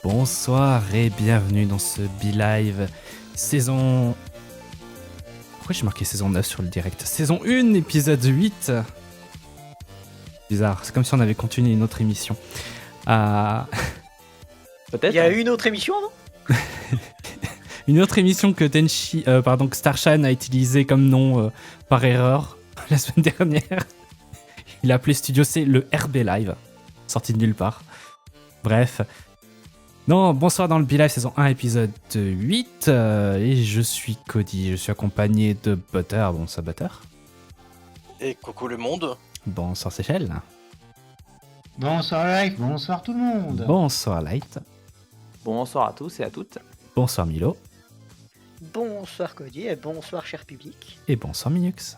Bonsoir et bienvenue dans ce Be-Live saison... Pourquoi j'ai marqué saison 9 sur le direct? Saison 1, épisode 8. Bizarre, c'est comme si on avait continué une autre émission. Peut-être. Il y a une autre émission, non? Une autre émission que que Starshan a utilisé comme nom par erreur la semaine dernière. Il a appelé Studio C le RB Live, sorti de nulle part. Bref. Non, bonsoir dans le Be-Live saison 1 épisode 8 et je suis Cody, je suis accompagné de Butter, bonsoir Butter. Et coucou le monde. Bonsoir Seychelles. Bonsoir Life, bonsoir tout le monde. Bonsoir Light. Bonsoir à tous et à toutes. Bonsoir Milo. Bonsoir Cody et bonsoir cher public. Et bonsoir Minux.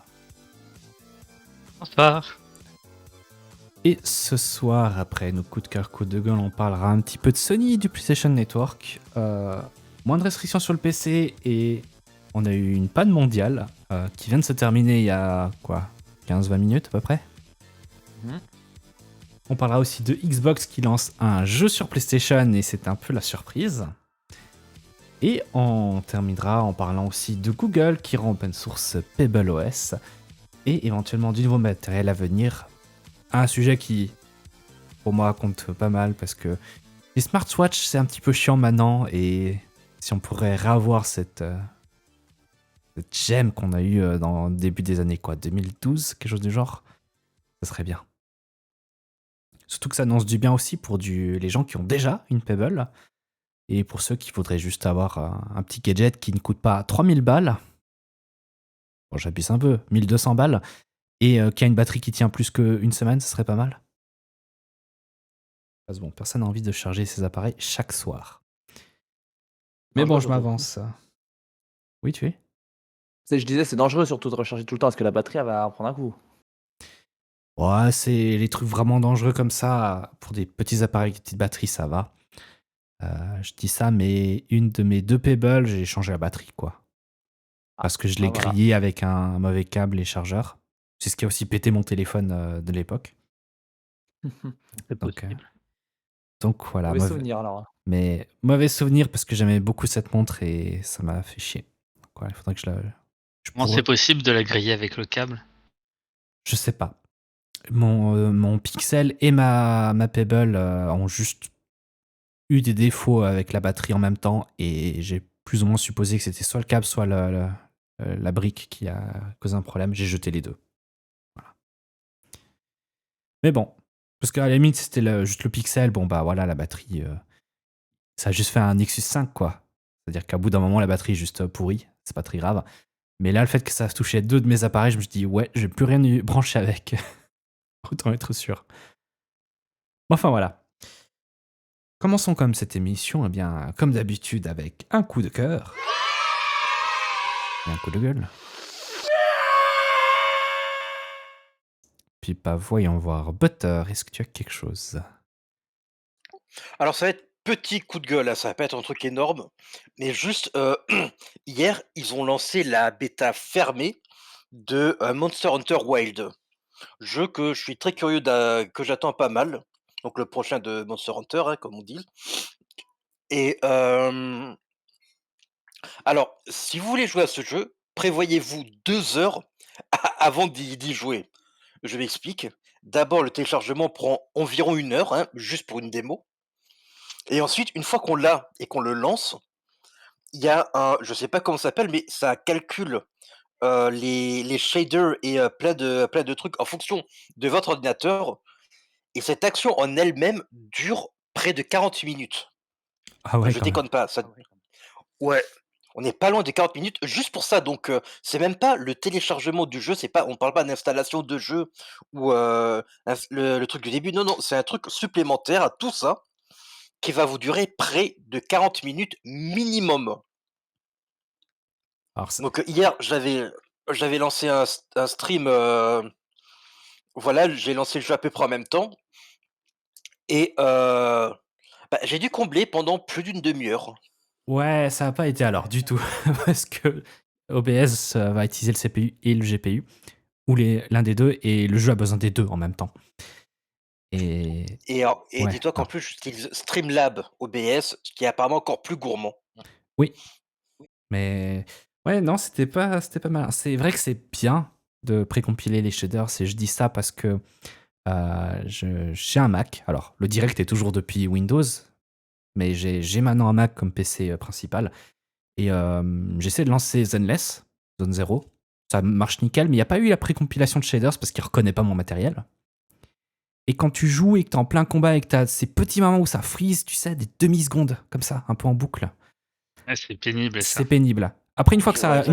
Bonsoir. Et ce soir, après nos coups de cœur, coups de gueule, on parlera un petit peu de Sony et du PlayStation Network. Moins de restrictions sur le PC et on a eu une panne mondiale qui vient de se terminer il y a 15-20 minutes à peu près. On parlera aussi de Xbox qui lance un jeu sur PlayStation et c'est un peu la surprise. Et on terminera en parlant aussi de Google qui rend open source PebbleOS et éventuellement du nouveau matériel à venir. Un sujet qui, pour moi, compte pas mal parce que les smartwatches, c'est un petit peu chiant maintenant et si on pourrait réavoir cette gemme qu'on a eue dans le début des années 2012, quelque chose du genre, ça serait bien. Surtout que ça annonce du bien aussi pour les gens qui ont déjà une Pebble et pour ceux qui voudraient juste avoir un petit gadget qui ne coûte pas 3000 balles. Bon, j'abuse un peu, 1200 balles. Et qui a une batterie qui tient plus qu'une semaine, ce serait pas mal. Parce que bon, personne n'a envie de charger ses appareils chaque soir. Mais bon, je m'avance. Oui, tu es? Je disais, c'est dangereux surtout de recharger tout le temps parce que la batterie elle va en prendre un coup. Ouais, c'est les trucs vraiment dangereux comme ça. Pour des petits appareils avec petite batterie, ça va. Je dis ça, mais une de mes deux Pebble, j'ai changé la batterie, quoi. Parce que je l'ai grillé avec un mauvais câble et chargeur. C'est ce qui a aussi pété mon téléphone de l'époque. C'est possible. Donc voilà. Mauvais souvenir alors. Mais mauvais souvenir parce que j'aimais beaucoup cette montre et ça m'a fait chier. Il faudrait que Comment c'est possible de la griller avec le câble? Je sais pas. Mon Pixel et ma Pebble ont juste eu des défauts avec la batterie en même temps et j'ai plus ou moins supposé que c'était soit le câble, soit la brique qui a causé un problème. J'ai jeté les deux. Voilà. Mais bon, parce qu'à la limite, c'était juste le Pixel. Bon, bah voilà, la batterie, ça a juste fait un Nexus 5, quoi. C'est-à-dire qu'à bout d'un moment, la batterie est juste pourrie. C'est pas très grave. Mais là, le fait que ça touchait deux de mes appareils, je me suis dit, ouais, je vais plus rien y brancher avec. Autant être sûr. Enfin, voilà. Commençons comme cette émission, eh bien, comme d'habitude, avec un coup de cœur. Et un coup de gueule. Puis voyons voir. Butter, est-ce que tu as quelque chose? Alors ça va être petit coup de gueule, là, ça va pas être un truc énorme, mais juste hier, ils ont lancé la bêta fermée de Monster Hunter Wild. Jeu que je suis très curieux que j'attends pas mal. Donc le prochain de Monster Hunter, hein, comme on dit. Et alors, si vous voulez jouer à ce jeu, prévoyez-vous 2 heures avant d'y jouer. Je m'explique. D'abord, le téléchargement prend environ 1 heure, hein, juste pour une démo. Et ensuite, une fois qu'on l'a et qu'on le lance, il y a je sais pas comment ça s'appelle, mais ça calcule les shaders et plein de trucs en fonction de votre ordinateur. Et cette action en elle-même dure près de 40 minutes. Ah ouais, Je déconne pas. Ouais, on n'est pas loin des 40 minutes juste pour ça. Donc, c'est même pas le téléchargement du jeu. On parle pas d'installation de jeu ou le truc du début. Non, non, c'est un truc supplémentaire à tout ça qui va vous durer près de 40 minutes minimum. Alors, Donc hier, j'avais lancé un stream, voilà, j'ai lancé le jeu à peu près en même temps et j'ai dû combler pendant plus d'une demi-heure. ouais, ça n'a pas été alors du tout. Parce que OBS va utiliser le CPU et le GPU, ou l'un des deux, et le jeu a besoin des deux en même temps. Et Et ouais, dis-toi qu'en non. plus, j'utilise Streamlab OBS, ce qui est apparemment encore plus gourmand. Oui, mais ouais, non, c'était pas mal. C'est vrai que c'est bien de précompiler les shaders, et je dis ça parce que j'ai un Mac. Alors, le direct est toujours depuis Windows, mais j'ai maintenant un Mac comme PC principal. Et j'essaie de lancer Zenless, Zone 0. Ça marche nickel, mais il n'y a pas eu la précompilation de shaders parce qu'il ne reconnaît pas mon matériel. Et quand tu joues et que tu es en plein combat et que tu as ces petits moments où ça freeze, tu sais, des demi-secondes, comme ça, un peu en boucle, Ouais, c'est pénible ça. c'est pénible. Après, une fois que Je vois une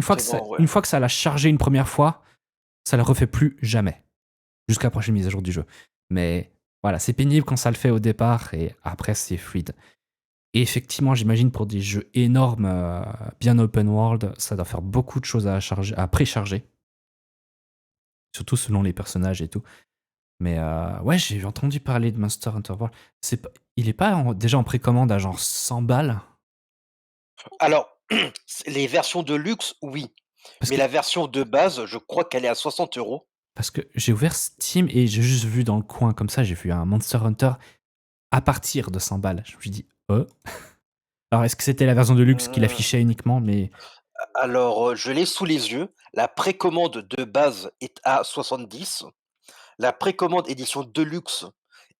ouais. fois que ça l'a chargé une première fois, ça ne le refait plus jamais. Jusqu'à la prochaine mise à jour du jeu. Mais voilà, c'est pénible quand ça le fait au départ et après, c'est fluide. Et effectivement, j'imagine pour des jeux énormes, bien open world, ça doit faire beaucoup de choses à précharger. Surtout selon les personnages et tout. Mais ouais, j'ai entendu parler de Monster Hunter World. Il est pas déjà en précommande à genre 100 balles? Alors, les versions de luxe, oui. Parce Mais que, la version de base, je crois qu'elle est à 60 €. parce que j'ai ouvert Steam et j'ai juste vu dans le coin comme ça, j'ai vu un Monster Hunter à partir de 100 balles. Je me suis dit, oh. Alors, est-ce que c'était la version de luxe qu'il Mmh, affichait uniquement? Mais alors, je l'ai sous les yeux. La précommande de base est à 70. La précommande édition deluxe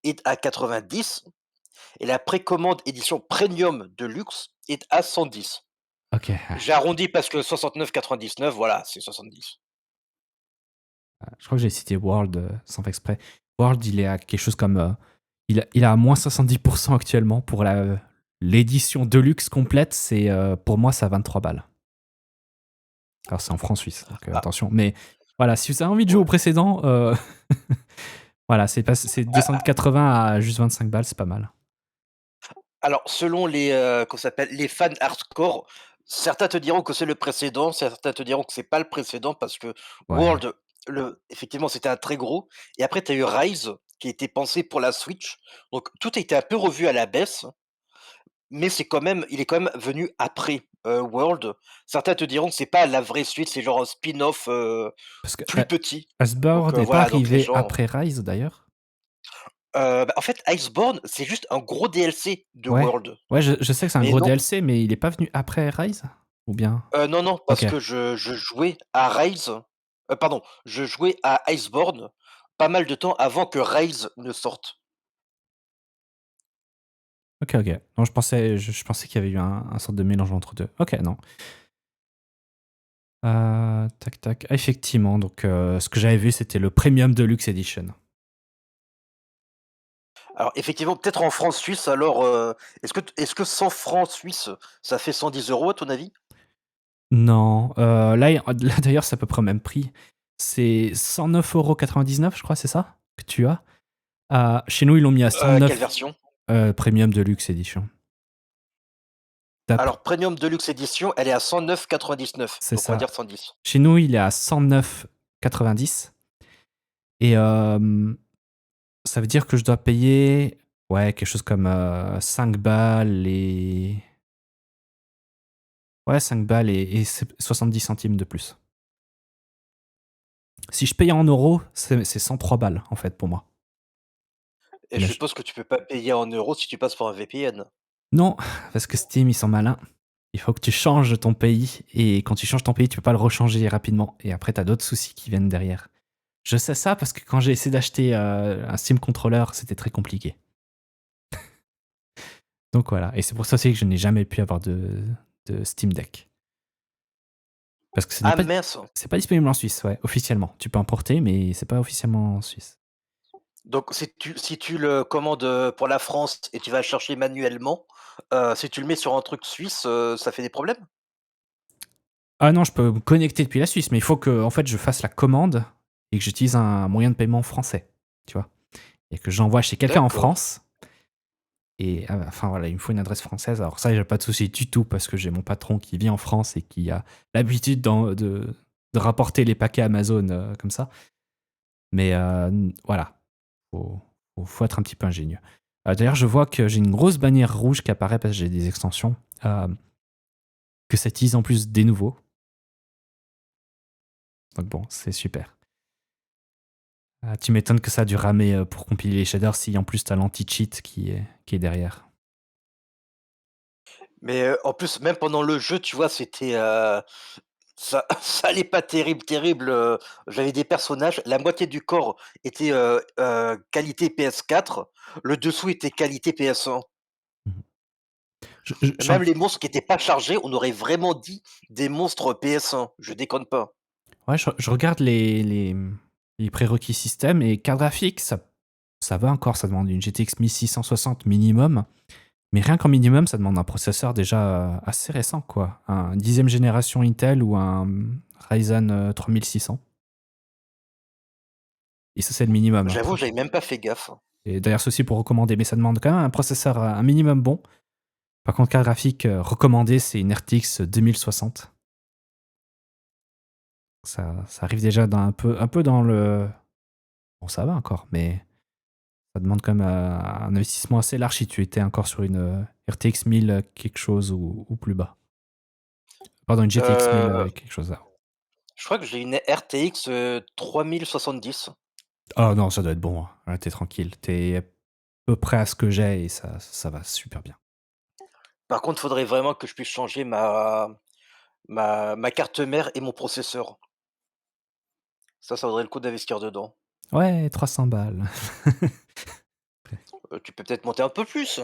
est à 90 et la précommande édition premium deluxe est à 110. ok. J'ai arrondi parce que 69,99, voilà, c'est 70. Je crois que j'ai cité World sans faire exprès. World, il est à quelque chose comme. Il a à moins 70% actuellement pour l'édition Deluxe complète. Pour moi, c'est à 23 balles. Alors, c'est en francs suisses, donc Ah, attention. Mais voilà, si vous avez envie de jouer au ouais. précédent, voilà, c'est descendre de 80 à juste 25 balles, c'est pas mal. Alors, selon les, comment ça s'appelle? Les fans hardcore, certains te diront que c'est le précédent, certains te diront que c'est pas le précédent parce que Ouais. World, effectivement, c'était un très gros et après tu as eu Rise qui a été pensé pour la Switch. Donc tout a été un peu revu à la baisse, mais il est quand même venu après, World. Certains te diront que c'est pas la vraie suite, c'est genre un spin-off, Parce que plus petit. Asbord Donc n'est pas voilà, donc les arrivé gens après Rise d'ailleurs. bah, en fait, Iceborne, c'est juste un gros DLC de Ouais. World. Ouais, je sais que c'est un Mais gros non. DLC, mais il est pas venu après Rise? Ou bien? Non, non, Ok. parce que je jouais à Rise, pardon, je jouais à Iceborne pas mal de temps avant que Rise ne sorte. Ok, ok. Non, je pensais qu'il y avait eu un sorte de mélange entre deux. Ok, non. Tac, tac. Ah, effectivement, donc ce que j'avais vu, c'était le Premium Deluxe Edition. Alors effectivement, peut-être en francs suisses alors, est-ce que 100 francs suisses, ça fait 110 € à ton avis? Non, là d'ailleurs, c'est à peu près au même prix. C'est 109,99 €, je crois, c'est ça que tu as? Chez nous, ils l'ont mis à Quelle 109, version? Premium Deluxe Edition. D'après- Alors Premium Deluxe Edition, elle est à 109,99, C'est donc on va ça. dire 110. Chez nous, il est à 109,90. Et ça veut dire que je dois payer, ouais, quelque chose comme 5 balles et. Ouais, 5 balles et 70 centimes de plus. Si je paye en euros, c'est 103 balles, en fait, pour moi. Et Mais je suppose que tu peux pas payer en euros si tu passes par un VPN? non, parce que Steam, ils sont malins. Il faut que tu changes ton pays, et quand tu changes ton pays, tu peux pas le rechanger rapidement. Et après, t'as d'autres soucis qui viennent derrière. Je sais ça parce que quand j'ai essayé d'acheter un Steam Controller, c'était très compliqué. Donc voilà, et c'est pour ça aussi que je n'ai jamais pu avoir de Steam Deck. Parce que Ah mince! c'est pas disponible en Suisse, ouais, officiellement. Tu peux importer, mais c'est pas officiellement en Suisse. Donc si tu le commandes, pour la France et tu vas le chercher manuellement, si tu le mets sur un truc suisse, ça fait des problèmes? Ah non, je peux me connecter depuis la Suisse, mais il faut que en fait, je fasse la commande et que j'utilise un moyen de paiement français, tu vois? Et que j'envoie chez quelqu'un en D'accord. France. Et enfin voilà, il me faut une adresse française. Alors ça, j'ai pas de souci du tout parce que j'ai mon patron qui vit en France et qui a l'habitude de rapporter les paquets Amazon comme ça. Mais voilà, faut être un petit peu ingénieux. D'ailleurs, je vois que j'ai une grosse bannière rouge qui apparaît parce que j'ai des extensions que ça utilise en plus des nouveaux. Donc bon, c'est super. Ah, tu m'étonnes que ça a dû ramer pour compiler les shaders si en plus t'as l'anti-cheat qui est derrière. Mais en plus, même pendant le jeu, tu vois, c'était ça, ça allait pas terrible, terrible. J'avais des personnages, la moitié du corps était qualité PS4, le dessous était qualité PS1. Mhm. Je suis en- Même les monstres qui étaient pas chargés, on aurait vraiment dit des monstres PS1. Je déconne pas. Ouais, je regarde les prérequis système et carte graphique, ça va encore, ça demande une GTX 1660 minimum. Mais rien qu'en minimum, ça demande un processeur déjà assez récent, quoi. Un 10e génération Intel ou un Ryzen 3600. Et ça, c'est le minimum, hein. J'avoue, j'avais même pas fait gaffe. Et d'ailleurs, c'est aussi pour recommander, mais ça demande quand même un processeur un minimum bon. Par contre, carte graphique recommandée, c'est une RTX 2060. Ça arrive déjà un peu dans le... Bon, ça va encore, mais ça demande quand même un investissement assez large si tu étais encore sur une RTX 1000 quelque chose ou plus bas. Pardon, une GTX 1000 Euh, quelque chose là. je crois que j'ai une RTX 3070. Oh non, ça doit être bon, hein. Là, t'es tranquille. T'es à peu près à ce que j'ai et ça va super bien. Par contre, faudrait vraiment que je puisse changer ma carte mère et mon processeur. Ça vaudrait le coup d'investir dedans. Ouais, 300 balles. Tu peux peut-être monter un peu plus.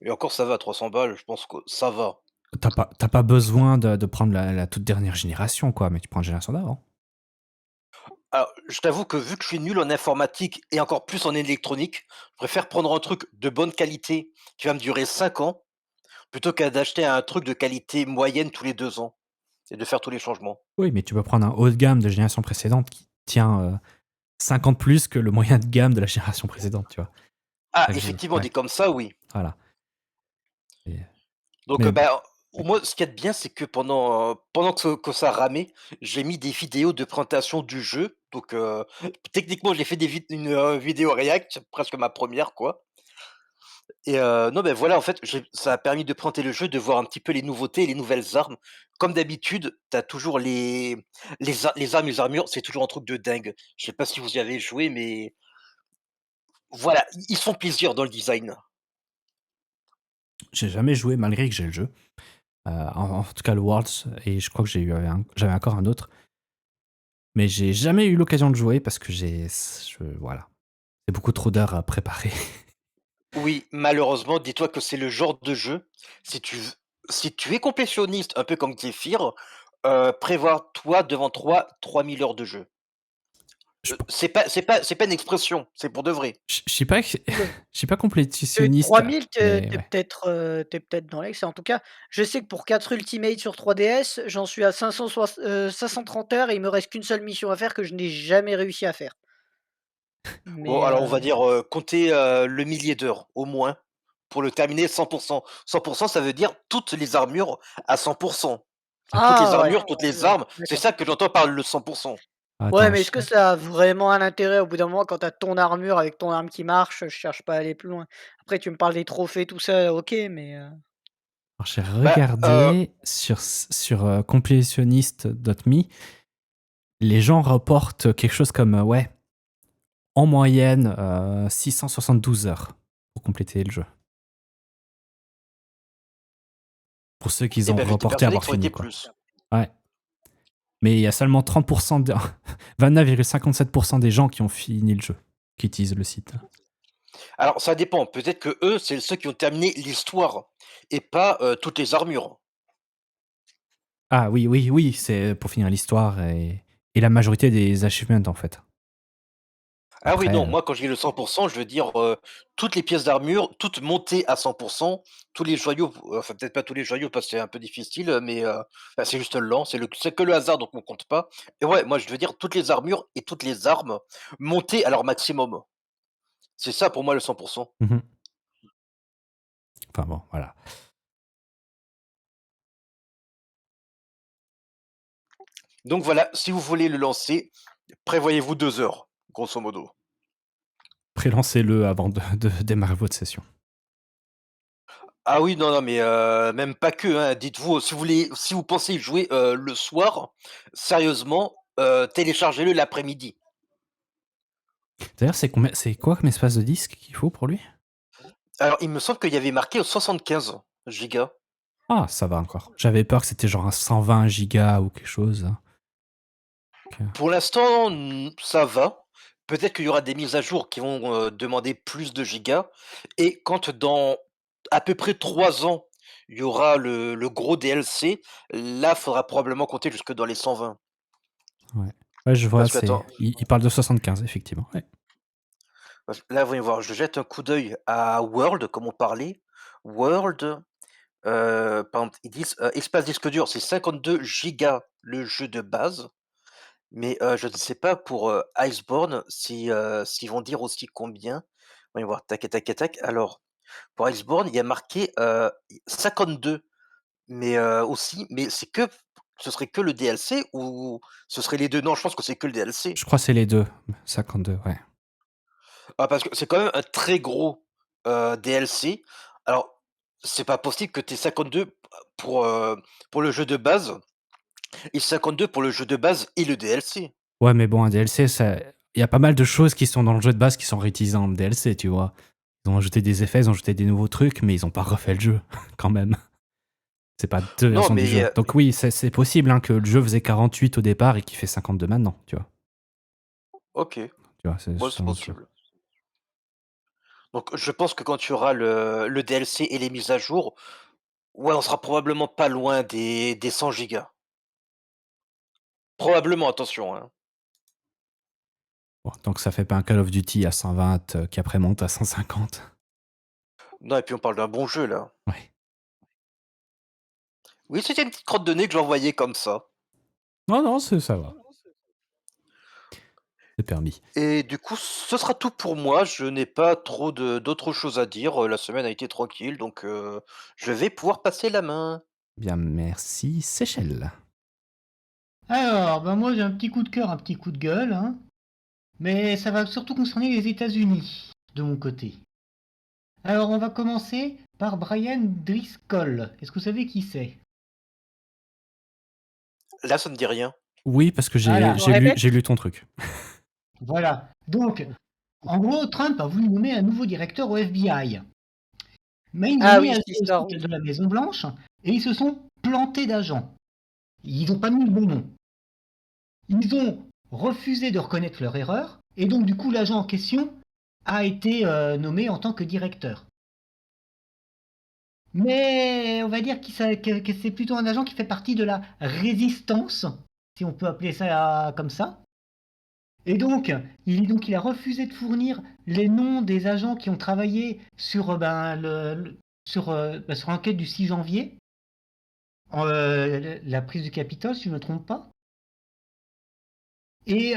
Et encore, ça va, 300 balles, je pense que ça va. T'as pas besoin de prendre la toute dernière génération, quoi, mais tu prends la génération d'avant. Alors, je t'avoue que vu que je suis nul en informatique et encore plus en électronique, je préfère prendre un truc de bonne qualité qui va me durer 5 ans plutôt qu'à d'acheter un truc de qualité moyenne tous les 2 ans et de faire tous les changements. Oui, mais tu peux prendre un haut de gamme de génération précédente qui tient 50 plus que le moyen de gamme de la génération précédente, tu vois. Ah, Ça que effectivement, ouais, dit comme ça, oui. voilà. Et- Donc, mais bah, au moins, ce qu'il y a de bien, c'est que pendant que ça ramait, j'ai mis des vidéos de présentation du jeu. Donc, techniquement, j'ai fait une vidéo React, presque ma première, quoi. Et non, ben voilà, en fait, ça a permis de présenter le jeu, de voir un petit peu les nouveautés, les nouvelles armes. Comme d'habitude, tu as toujours les armes, les armures, c'est toujours un truc de dingue. Je sais pas si vous y avez joué, mais voilà, ils font plaisir dans le design. j'ai jamais joué malgré que j'ai le jeu. En tout cas, le Worlds, et je crois que j'avais encore un autre. Mais j'ai jamais eu l'occasion de jouer parce que voilà. C'est beaucoup trop d'heures à préparer. Oui, malheureusement, dis-toi que c'est le genre de jeu, si tu v si tu es complétionniste, un peu comme Zephyr, prévois toi devant toi 3000 heures de jeu. Je C'est pas une expression, c'est pour de vrai. je suis pas, je Ouais. suis pas complétitionniste, 3000, tu mais ouais. tu peut-être dans l'excès. En tout cas, je sais que pour 4 Ultimate sur 3DS, j'en suis à 530 heures et il me reste qu'une seule mission à faire que je n'ai jamais réussi à faire. Bon, Mais alors on va dire, compter, le millier d'heures, au moins, pour le terminer 100. 100, ça veut dire toutes les armures à 100. Toutes les ah ouais, armures, toutes les ouais, armes, c'est d'accord. ça que j'entends par le 100. Ouais, Attends, mais est-ce que ça a vraiment un intérêt au bout d'un moment quand tu as ton armure avec ton arme qui marche? Je cherche pas à aller plus loin. Après tu me parles des trophées tout ça, OK, mais alors j'ai Bah, regardé sur complétionniste.me, les gens reportent quelque chose comme, ouais, en moyenne, 672 heures pour compléter le jeu. Pour ceux qui eh ont ben, j'étais reporté persuadé avoir que ça aurait été fini, quoi. plus. Ouais. Mais il y a seulement 30% 29,57% des gens qui ont fini le jeu, qui utilisent le site. Alors ça dépend, peut-être que eux, c'est ceux qui ont terminé l'histoire et pas, toutes les armures. Ah oui, oui, oui, c'est pour finir l'histoire et la majorité des achievements, en fait. Ah oui, Après, non, moi quand je dis le 100, je veux dire, toutes les pièces d'armure, toutes montées à 100, tous les joyaux, enfin peut-être pas tous les joyaux parce que c'est un peu difficile, mais bah, c'est juste lent, c'est que le hasard donc on compte pas. Et ouais, moi je veux dire toutes les armures et toutes les armes montées à leur maximum. C'est ça pour moi le 100. mhm. Enfin bon, voilà. Donc voilà, si vous voulez le lancer, prévoyez-vous 2 heures, grosso modo. Prélancez-le avant de démarrer votre session. Ah oui, non, non, mais même pas que, hein. Dites-vous, si vous pensez y jouer, le soir, sérieusement, téléchargez-le l'après-midi. D'ailleurs, c'est quoi comme espace de disque qu'il faut pour lui? Alors, il me semble qu'il y avait marqué 75 gigas. Ah, ça va encore. J'avais peur que c'était genre un 120 gigas ou quelque chose. Ok. Pour l'instant, ça va. Peut-être qu'il y aura des mises à jour qui vont demander plus de gigas. Et quand dans à peu près 3 ans, il y aura le gros DLC, là, faudra probablement compter jusque dans les 120. Ouais. Ouais, je vois, Parce que, attends, il parle de 75, effectivement. Ouais. là, voyons voir, je jette un coup d'œil à World, comme on parlait. World, par exemple, ils disent espace disque dur, c'est 52 gigas le jeu de base. Mais, je ne sais pas pour, Iceborne si, s'ils vont dire aussi combien. Voyons voir, tac et tac et tac. Alors, pour Iceborne, il y a marqué, 52, mais, aussi, mais ce serait que le DLC ou ce serait les 2? Non, je pense que c'est que le DLC. Je crois que c'est les deux. 52, ouais. Ah, parce que c'est quand même un très gros, DLC. Alors, c'est pas possible que tu aies 52 pour le jeu de base et 52 pour le jeu de base et le DLC. Ouais, mais bon, un DLC, il y a pas mal de choses qui sont dans le jeu de base qui sont réutilisées en DLC, tu vois. Ils ont ajouté des effets, ils ont ajouté des nouveaux trucs, mais ils ont pas refait le jeu, quand même. C'est pas deux Non, versions du mais, jeu. Donc oui, c'est possible hein, que le jeu faisait 48 au départ et qu'il fait 52 maintenant, tu vois. OK, Tu vois, c'est ouais, c'est un autre jeu. possible. Donc je pense que quand tu auras le DLC et les mises à jour, ouais, on sera probablement pas loin des 100 gigas. Probablement, attention, hein. Bon, donc ça fait pas un Call of Duty à 120 qui après monte à 150. Non et puis on parle d'un bon jeu là. Ouais. Oui, c'était une petite crotte de nez que j'envoyais comme ça. Non, non, ça va. C'est permis. Et du coup, ce sera tout pour moi. Je n'ai pas trop d'autres choses à dire. La semaine a été tranquille, donc je vais pouvoir passer la main. Bien, merci, Seychelles. Alors, ben moi j'ai un petit coup de cœur, un petit coup de gueule, hein. Mais ça va surtout concerner les États-Unis, de mon côté. Alors, on va commencer par Brian Driscoll. Est-ce que vous savez qui c'est? Là, ça ne dit rien. Oui, parce que Voilà, j'ai lu ton truc. voilà. Donc, en gros, Trump a voulu nommer un nouveau directeur au FBI. Mais ils Ah ont mis oui, à cette histoire, de oui. la Maison Blanche et ils se sont plantés d'agents. Ils n'ont pas mis le bon nom. Ils ont refusé de reconnaître leur erreur et donc du coup l'agent en question a été nommé en tant que directeur. Mais on va dire que c'est plutôt un agent qui fait partie de la résistance, si on peut appeler ça comme ça. Et donc, il a refusé de fournir les noms des agents qui ont travaillé sur, sur l'enquête du 6 janvier, la prise du Capitole, si je ne me trompe pas. Et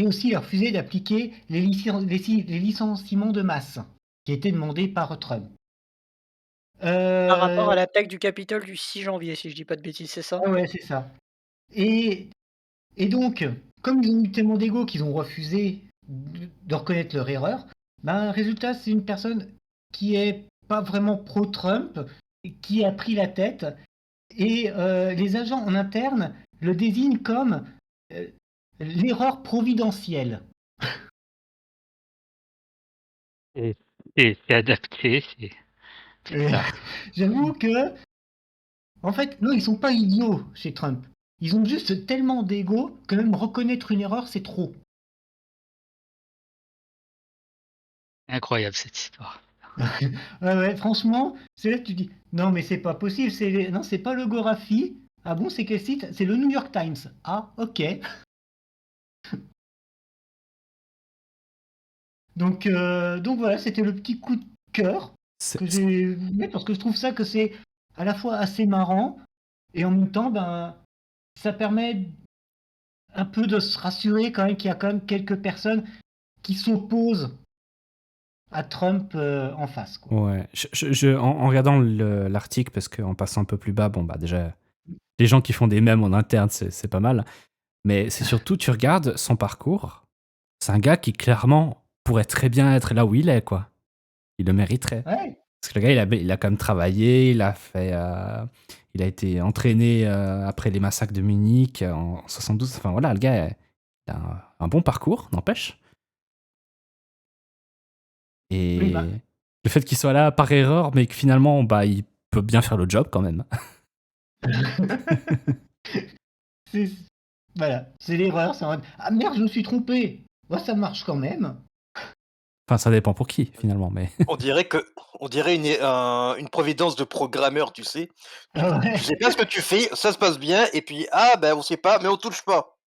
aussi, il a refusé d'appliquer les licenciements de masse qui étaient demandés par Trump. Par rapport Euh, à l'attaque du Capitole du 6 janvier, si je dis pas de bêtises, c'est ça? ah ouais, c'est ça. Et, et donc, comme ils ont eu tellement d'ego qu'ils ont refusé de reconnaître leur erreur, ben, résultat, c'est une personne qui est pas vraiment pro-Trump, qui a pris la tête, et les agents en interne le désignent comme euh, l'erreur providentielle. Et c'est adapté, c'est Et ça. j'avoue que, en fait, non, ils sont pas idiots chez Trump. Ils ont juste tellement d'ego que même reconnaître une erreur, c'est trop. Incroyable cette histoire. Ouais, ouais, franchement, c'est là que tu dis, non, mais c'est pas possible, non, c'est pas le Gorafi. Ah bon, c'est quel site? C'est le New York Times. Ah, ok. Donc voilà, c'était le petit coup de cœur que C'est- j'ai mis parce que je trouve ça que c'est à la fois assez marrant et en même temps, ben, ça permet un peu de se rassurer quand même qu'il y a quand même quelques personnes qui s'opposent à Trump en face, quoi. Ouais. En regardant l'article, parce qu'en passant un peu plus bas, bon, bah déjà, les gens qui font des mèmes en interne, c'est pas mal. Mais c'est surtout, tu regardes son parcours, c'est un gars qui clairement pourrait très bien être là où il est, quoi. Il le mériterait. Ouais, Parce que le gars, il a quand même travaillé, il a été entraîné après les massacres de Munich en 72. Enfin voilà, le gars, il a un bon parcours, n'empêche. Oui, bah, Et le fait qu'il soit là par erreur, mais que finalement, bah, il peut bien faire le job quand même. c'est voilà, c'est l'erreur, c'est en mode ah merde, je me suis trompé. Bah, ça marche quand même. Enfin, ça dépend pour qui finalement, mais On dirait une providence de programmeur, tu sais. Ah Tu sais ouais. pas ce que tu fais, ça se passe bien, et puis ah ben on sait pas, mais on touche pas.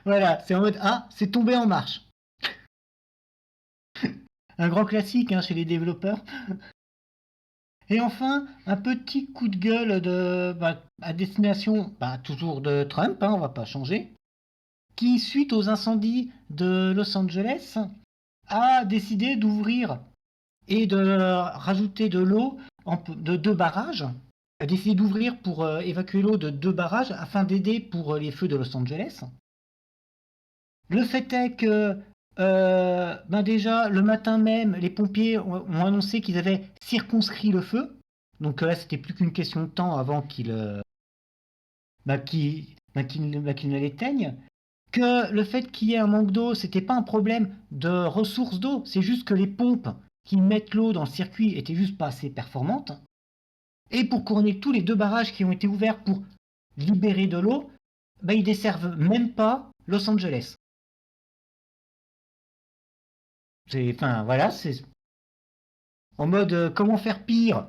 Voilà, c'est en mode ah, c'est tombé en marche. Un grand classique hein, chez les développeurs. Et enfin, un petit coup de gueule à destination toujours de Trump, hein, on va pas changer, qui, suite aux incendies de Los Angeles, a décidé d'ouvrir et de rajouter de l'eau de 2 barrages, a décidé d'ouvrir pour évacuer l'eau de 2 barrages afin d'aider pour les feux de Los Angeles. Le fait est que déjà le matin même, les pompiers ont annoncé qu'ils avaient circonscrit le feu. Donc là, c'était plus qu'une question de temps avant qu'ils ne l'éteignent. Que le fait qu'il y ait un manque d'eau, c'était pas un problème de ressources d'eau, c'est juste que les pompes qui mettent l'eau dans le circuit étaient juste pas assez performantes. Et pour couronner tous les 2 barrages qui ont été ouverts pour libérer de l'eau, ils desservent même pas Los Angeles. Enfin voilà, c'est en mode comment faire pire.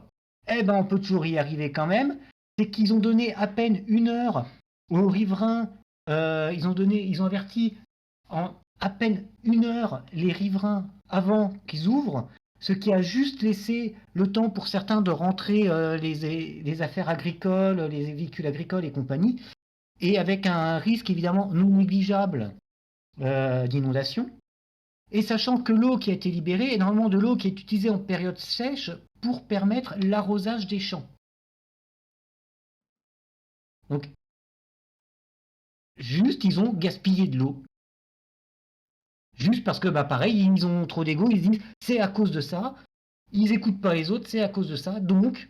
Eh ben on peut toujours y arriver quand même. C'est qu'ils ont donné à peine 1 heure aux riverains. Ils ont averti en à peine 1 heure les riverains avant qu'ils ouvrent, ce qui a juste laissé le temps pour certains de rentrer les affaires agricoles, les véhicules agricoles et compagnie, et avec un risque évidemment non négligeable d'inondation. Et sachant que l'eau qui a été libérée est normalement de l'eau qui est utilisée en période sèche pour permettre l'arrosage des champs. Donc, juste, ils ont gaspillé de l'eau. Juste parce que, pareil, ils ont trop d'ego, ils disent c'est à cause de ça. Ils n'écoutent pas les autres, c'est à cause de ça. Donc,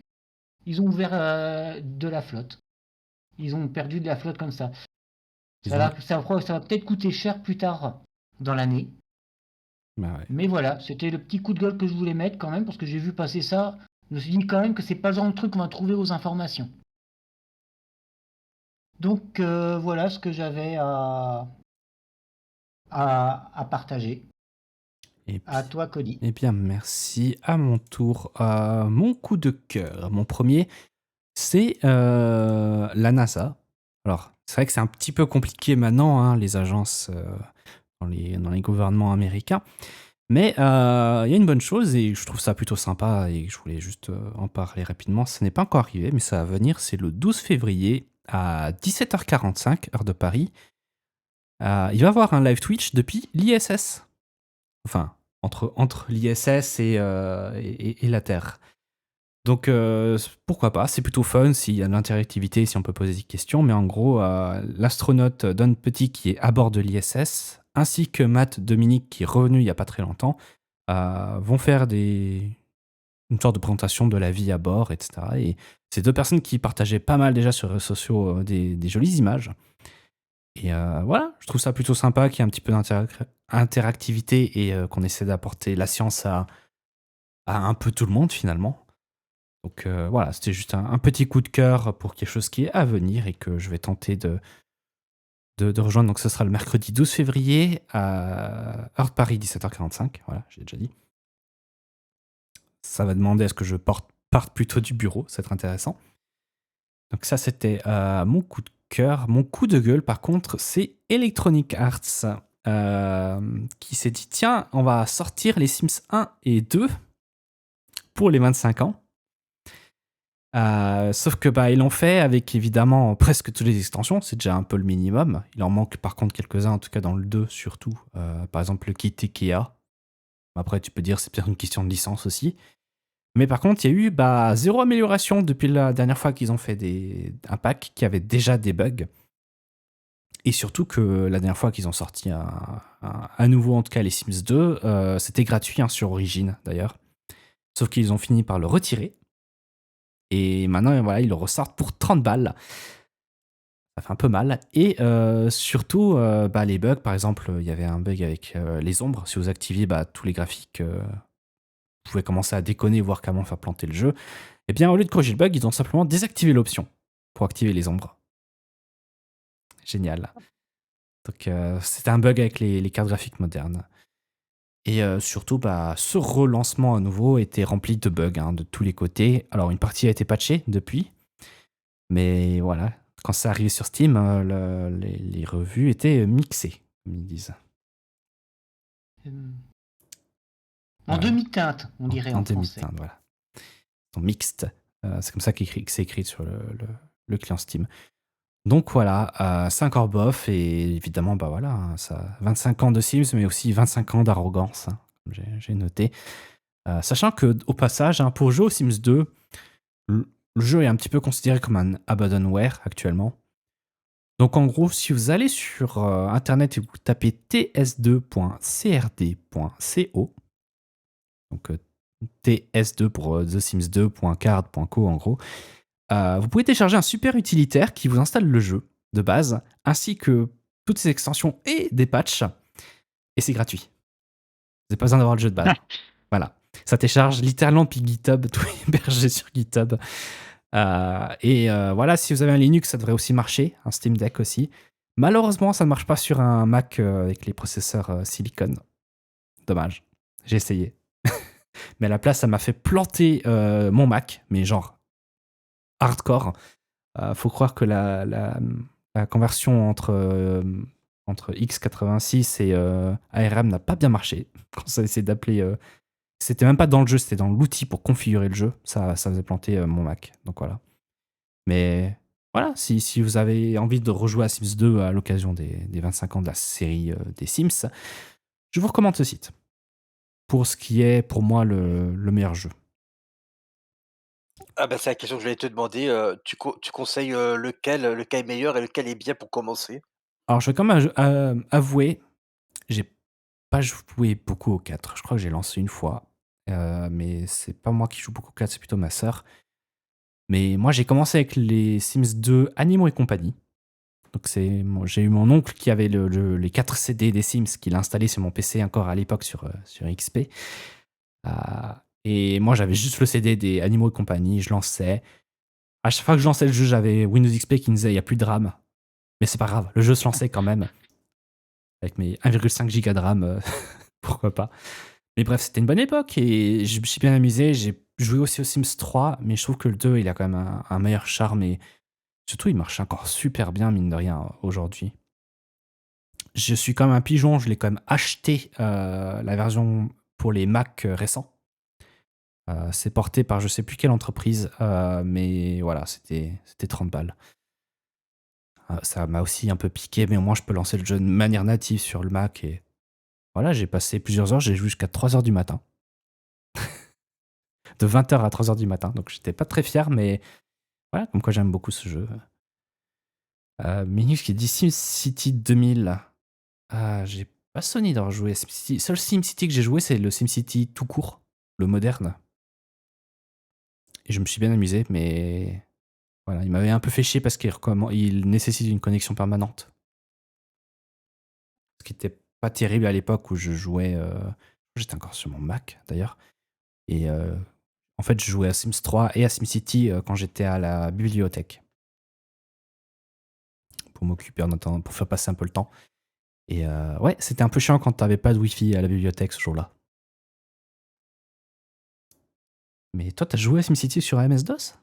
ils ont ouvert de la flotte. Ils ont perdu de la flotte comme ça. ils ont... Ça va peut-être coûter cher plus tard dans l'année. Bah ouais. Mais voilà, c'était le petit coup de gueule que je voulais mettre quand même, parce que j'ai vu passer ça. Je me suis dit quand même que c'est pas le genre de truc qu'on va trouver aux informations. Donc voilà ce que j'avais à partager. Et À puis, toi, Cody. eh bien, merci. À mon tour, mon coup de cœur. Mon premier, c'est la NASA. Alors, c'est vrai que c'est un petit peu compliqué maintenant, hein, les agences dans les gouvernements américains. Mais il y a une bonne chose et je trouve ça plutôt sympa et je voulais juste en parler rapidement. Ce n'est pas encore arrivé, mais ça va venir. C'est le 12 février à 17h45, heure de Paris. Il va y avoir un live Twitch depuis l'ISS. Enfin, entre l'ISS et la Terre. Donc, pourquoi pas, c'est plutôt fun s'il y a de l'interactivité, si on peut poser des questions. Mais en gros, l'astronaute Don Petit qui est à bord de l'ISS, ainsi que Matt Dominic qui est revenu il n'y a pas très longtemps, vont faire une sorte de présentation de la vie à bord, etc. Et c'est 2 personnes qui partageaient pas mal déjà sur les réseaux sociaux des jolies images. Et voilà, je trouve ça plutôt sympa qu'il y ait un petit peu d'interactivité et qu'on essaie d'apporter la science à un peu tout le monde finalement. Donc voilà, c'était juste un petit coup de cœur pour quelque chose qui est à venir et que je vais tenter de rejoindre. Donc ce sera le mercredi 12 février à heure de Paris, 17h45. Voilà, j'ai déjà dit. Ça va demander à ce que je parte plutôt du bureau, ça va être intéressant. Donc ça, c'était mon coup de cœur. Mon coup de gueule, par contre, c'est Electronic Arts qui s'est dit, tiens, on va sortir les Sims 1 et 2 pour les 25 ans. Sauf que ils l'ont fait avec évidemment presque toutes les extensions, c'est déjà un peu le minimum. Il en manque par contre quelques-uns, en tout cas dans le 2 surtout. Par exemple le kit Ikea. Après tu peux dire c'est peut-être une question de licence aussi. Mais par contre il y a eu 0 amélioration depuis la dernière fois qu'ils ont fait un pack qui avait déjà des bugs. Et surtout que la dernière fois qu'ils ont sorti à nouveau, en tout cas les Sims 2, c'était gratuit hein, sur Origin d'ailleurs. Sauf qu'ils ont fini par le retirer. Et maintenant, voilà, ils le ressortent pour 30 balles. Ça fait un peu mal. Et surtout, les bugs, par exemple, il y avait un bug avec les ombres. Si vous activiez tous les graphiques, vous pouvez commencer à déconner, voir comment faire planter le jeu. Et bien, au lieu de corriger le bug, ils ont simplement désactivé l'option pour activer les ombres. Génial. Donc, c'était un bug avec les cartes graphiques modernes. Et surtout, ce relancement à nouveau était rempli de bugs hein, de tous les côtés. Alors, une partie a été patchée depuis. Mais voilà, quand ça arrive sur Steam, les revues étaient mixées, comme ils disent. En Voilà. demi-teinte, on dirait en français. demi-teinte, voilà. Ils sont mixtes. C'est comme ça que c'est écrit sur le client Steam. Donc voilà, c'est encore bof et évidemment, ça 25 ans de Sims, mais aussi 25 ans d'arrogance, hein, comme j'ai noté. Sachant que au passage, hein, pour jouer aux Sims 2, le jeu est un petit peu considéré comme un abandonware actuellement. Donc en gros, si vous allez sur internet et vous tapez ts2.crd.co, donc ts2 pour thesims2.card.co en gros, vous pouvez télécharger un super utilitaire qui vous installe le jeu de base, ainsi que toutes ses extensions et des patchs, et c'est gratuit. Vous n'avez pas besoin d'avoir le jeu de base. Voilà. Ça télécharge littéralement depuis GitHub, tout est hébergé sur GitHub. Voilà, si vous avez un Linux, ça devrait aussi marcher, un Steam Deck aussi. Malheureusement, ça ne marche pas sur un Mac avec les processeurs Silicon. Dommage. J'ai essayé. Mais à la place, ça m'a fait planter mon Mac, mais genre hardcore. Faut croire que la conversion entre x86 et ARM n'a pas bien marché. Quand ça a essayé d'appeler... c'était même pas dans le jeu, c'était dans l'outil pour configurer le jeu. Ça faisait planter mon Mac. Donc voilà. Mais voilà, si vous avez envie de rejouer à Sims 2 à l'occasion des 25 ans de la série des Sims, je vous recommande ce site. Pour ce qui est, pour moi, le meilleur jeu. Ah c'est la question que je voulais te demander. Tu conseilles lequel est meilleur et lequel est bien pour commencer? Alors, je vais quand même avouer, j'ai pas joué beaucoup au 4. Je crois que j'ai lancé une fois. Mais c'est pas moi qui joue beaucoup au 4, c'est plutôt ma sœur. Mais moi, j'ai commencé avec les Sims 2 Animaux et compagnie. Donc, j'ai eu mon oncle qui avait les 4 CD des Sims qu'il a installé sur mon PC encore à l'époque sur XP. Et moi, j'avais juste le CD des Animaux et compagnie. Je lançais. À chaque fois que je lançais le jeu, j'avais Windows XP qui me disait il n'y a plus de RAM. Mais c'est pas grave, le jeu se lançait quand même. Avec mes 1,5 Go de RAM, pourquoi pas. Mais bref, c'était une bonne époque et je me suis bien amusé. J'ai joué aussi au Sims 3, mais je trouve que le 2, il a quand même un meilleur charme et surtout, il marche encore super bien, mine de rien, aujourd'hui. Je suis quand même un pigeon, je l'ai quand même acheté la version pour les Mac récents. C'est porté par je sais plus quelle entreprise, mais voilà, c'était 30 balles. Ça m'a aussi un peu piqué, mais au moins je peux lancer le jeu de manière native sur le Mac et voilà, j'ai passé plusieurs heures, j'ai joué jusqu'à 3h du matin. De 20h à 3h du matin, donc j'étais pas très fier, mais voilà, comme quoi j'aime beaucoup ce jeu. Minus qui dit SimCity 2000. J'ai pas Sony d'avoir joué à SimCity. Le seul SimCity que j'ai joué, c'est le SimCity tout court, le moderne. Et je me suis bien amusé, mais voilà, il m'avait un peu fait chier parce qu'il nécessite une connexion permanente. Ce qui était pas terrible à l'époque où je jouais. J'étais encore sur mon Mac d'ailleurs. Et en fait, je jouais à Sims 3 et à SimCity quand j'étais à la bibliothèque. Pour m'occuper en attendant, pour faire passer un peu le temps. Et ouais, c'était un peu chiant quand t'avais pas de Wi-Fi à la bibliothèque ce jour-là. Mais toi, t'as joué à SimCity sur MS-DOS?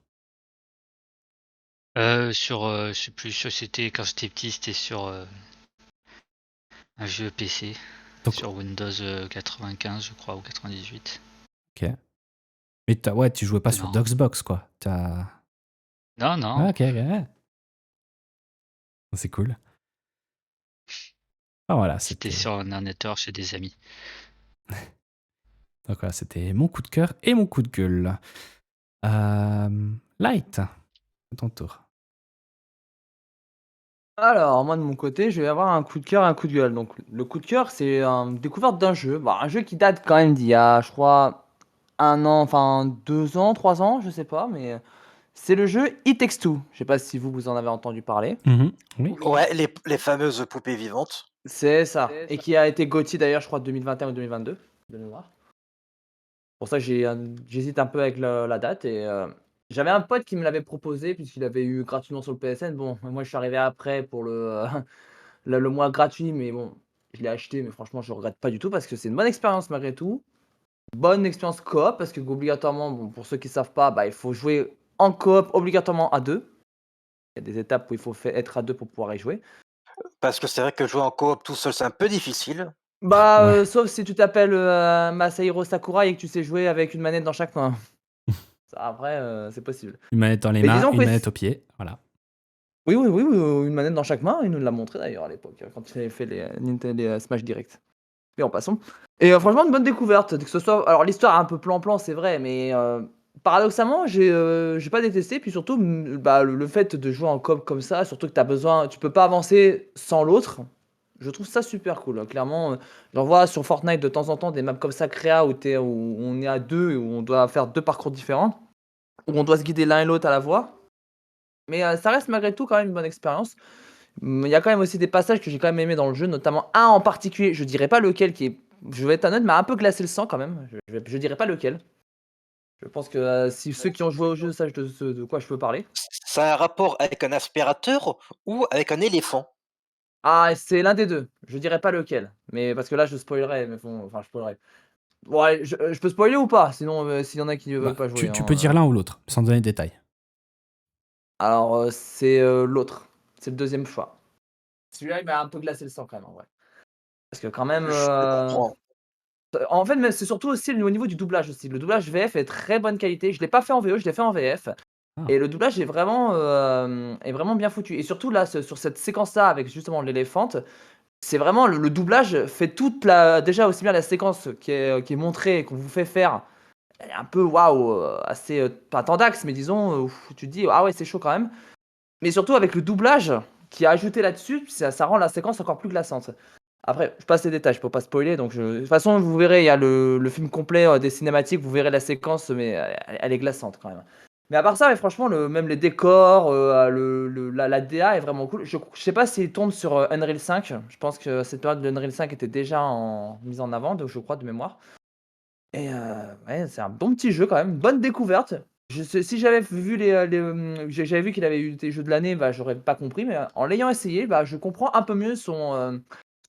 Je sais plus, c'était quand j'étais petit, c'était sur un vieux PC. Donc- sur Windows 95, je crois, ou 98. Ok. Mais tu jouais pas sur Non. DOSBox, quoi. Non, non. Ah, ok, ouais. C'est cool. Ah, voilà, C'était c'était. sur un ordinateur chez des amis. Donc voilà, c'était mon coup de cœur et mon coup de gueule. Light, à ton tour. Alors, moi de mon côté, je vais avoir un coup de cœur et un coup de gueule. Donc, le coup de cœur, c'est une découverte d'un jeu. Bon, un jeu qui date quand même d'il y a, je crois, 1 an, enfin 2 ans, 3 ans, je sais pas, mais c'est le jeu It Takes Two. Je sais pas si vous en avez entendu parler. Mhm. Oui. Oui. Ouais, les fameuses poupées vivantes. C'est ça. Et qui a été GOTY d'ailleurs, je crois, 2021 ou 2022, de mémoire. Pour ça, j'hésite un peu avec la date. Et j'avais un pote qui me l'avait proposé, puisqu'il avait eu gratuitement sur le PSN. Bon, moi, je suis arrivé après pour le mois gratuit, mais bon, je l'ai acheté, mais franchement, je regrette pas du tout parce que c'est une bonne expérience malgré tout. Bonne expérience coop, parce que obligatoirement, bon, pour ceux qui savent pas, bah, il faut jouer en coop obligatoirement à deux. Il y a des étapes où il faut être à deux pour pouvoir y jouer. Parce que c'est vrai que jouer en coop tout seul, c'est un peu difficile. Bah, Ouais. sauf si tu t'appelles Masahiro Sakurai et que tu sais jouer avec une manette dans chaque main. Ça, après, c'est possible. Une manette dans les Mais mains, disons une que manette au pied. Voilà. oui, oui, oui, oui, une manette dans chaque main. Il nous l'a montré d'ailleurs à l'époque, quand il avait fait les Nintendo Smash Direct. Mais en passant. Et franchement, une bonne découverte. Que ce soit. Alors, l'histoire est un peu plan-plan, c'est vrai, mais paradoxalement, j'ai pas détesté. Puis surtout, bah, le fait de jouer en coop comme ça, surtout que t'as besoin. Tu peux pas avancer sans l'autre. Je trouve ça super cool. Clairement, j'en vois sur Fortnite de temps en temps des maps comme ça, créa, où on est à deux et où on doit faire deux parcours différents, où on doit se guider l'un et l'autre à la voix. Mais ça reste malgré tout quand même une bonne expérience. Il y a quand même aussi des passages que j'ai quand même aimé dans le jeu, notamment un en particulier, je dirais pas lequel, qui est, je vais être honnête, m'a un peu glacé le sang quand même. Je dirais pas lequel. Je pense que si ceux qui ont joué au jeu savent de quoi je peux parler. Ça a un rapport avec un aspirateur ou avec un éléphant. Ah, c'est l'un des deux. Je dirais pas lequel, mais parce que là je spoilerais, mais bon, enfin je spoilerais. Bon, allez, je peux spoiler ou pas? Sinon, s'il y en a qui ne veulent Bah, pas jouer, tu peux dire hein. l'un ou l'autre, sans donner de détails. Alors, c'est l'autre. C'est le deuxième choix. Celui-là, il m'a un peu glacé le sang quand même, en vrai. Parce que quand même, Je comprends. en fait, mais c'est surtout aussi au niveau du doublage aussi. Le doublage VF est très bonne qualité. Je l'ai pas fait en VO, je l'ai fait en VF. Ah. Et le doublage est vraiment bien foutu. Et surtout là, sur cette séquence-là, avec justement l'éléphante, c'est vraiment le doublage fait toute la. Déjà aussi bien la séquence qui est montrée et qu'on vous fait faire. Elle est un peu waouh, assez pas tendax, mais disons, tu te dis ah ouais, c'est chaud quand même. Mais surtout avec le doublage qui a ajouté là-dessus, ça rend la séquence encore plus glaçante. Après, je passe les détails, je peux pas spoiler, donc de toute façon, vous verrez, il y a le film complet des cinématiques, vous verrez la séquence, mais elle est glaçante quand même. Mais à part ça, ouais, franchement, même les décors, la DA est vraiment cool. Je sais pas s'il tourne sur Unreal 5. Je pense que cette période de Unreal 5 était déjà mise en avant, donc je crois de mémoire. Et ouais, c'est un bon petit jeu quand même, bonne découverte. Si j'avais vu j'avais vu qu'il avait eu des jeux de l'année, bah, j'aurais pas compris, mais en l'ayant essayé, bah, je comprends un peu mieux son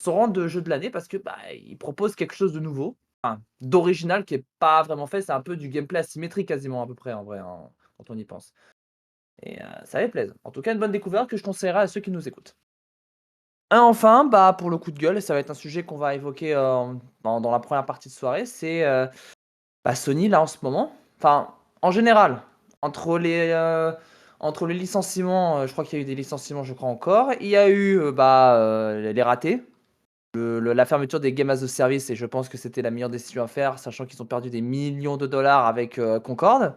rang de jeu de l'année parce que bah, il propose quelque chose de nouveau, enfin, d'original qui est pas vraiment fait. C'est un peu du gameplay asymétrique quasiment à peu près en vrai, hein, quand on y pense. Et ça fait plaisir. En tout cas, une bonne découverte que je conseillerais à ceux qui nous écoutent. Et enfin, bah, pour le coup de gueule, et ça va être un sujet qu'on va évoquer dans la première partie de soirée, c'est bah, Sony, là, en ce moment, enfin, en général, entre entre les licenciements, je crois qu'il y a eu des licenciements, je crois encore. Il y a eu bah, les ratés, la fermeture des Game as a Service, et je pense que c'était la meilleure décision à faire, sachant qu'ils ont perdu des millions de dollars avec Concorde.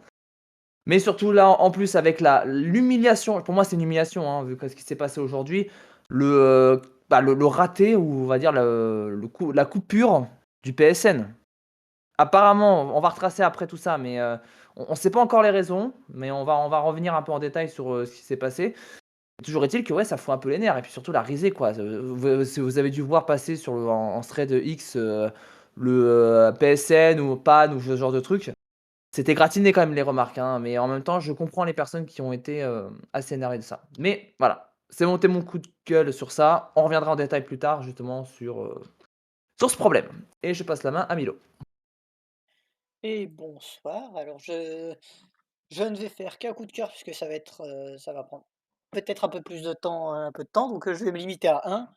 Mais surtout, là, en plus, avec l'humiliation, pour moi, c'est une humiliation, hein, vu ce qui s'est passé aujourd'hui, le raté, ou on va dire la coupure du PSN. Apparemment, on va retracer après tout ça, mais on ne sait pas encore les raisons, mais on va revenir un peu en détail sur ce qui s'est passé. Toujours est-il que ouais, ça fout un peu les nerfs, et puis surtout la risée, quoi. Si vous avez dû voir passer en thread X le PSN ou PAN ou ce genre de truc, c'était gratiné quand même les remarques, hein, mais en même temps, je comprends les personnes qui ont été assez énervées de ça. Mais voilà, c'est monté mon coup de gueule sur ça. On reviendra en détail plus tard, justement, sur ce problème. Et je passe la main à Milo. Et bonsoir. Alors je ne vais faire qu'un coup de cœur puisque ça va prendre peut-être un peu plus de temps, un peu de temps, donc je vais me limiter à un.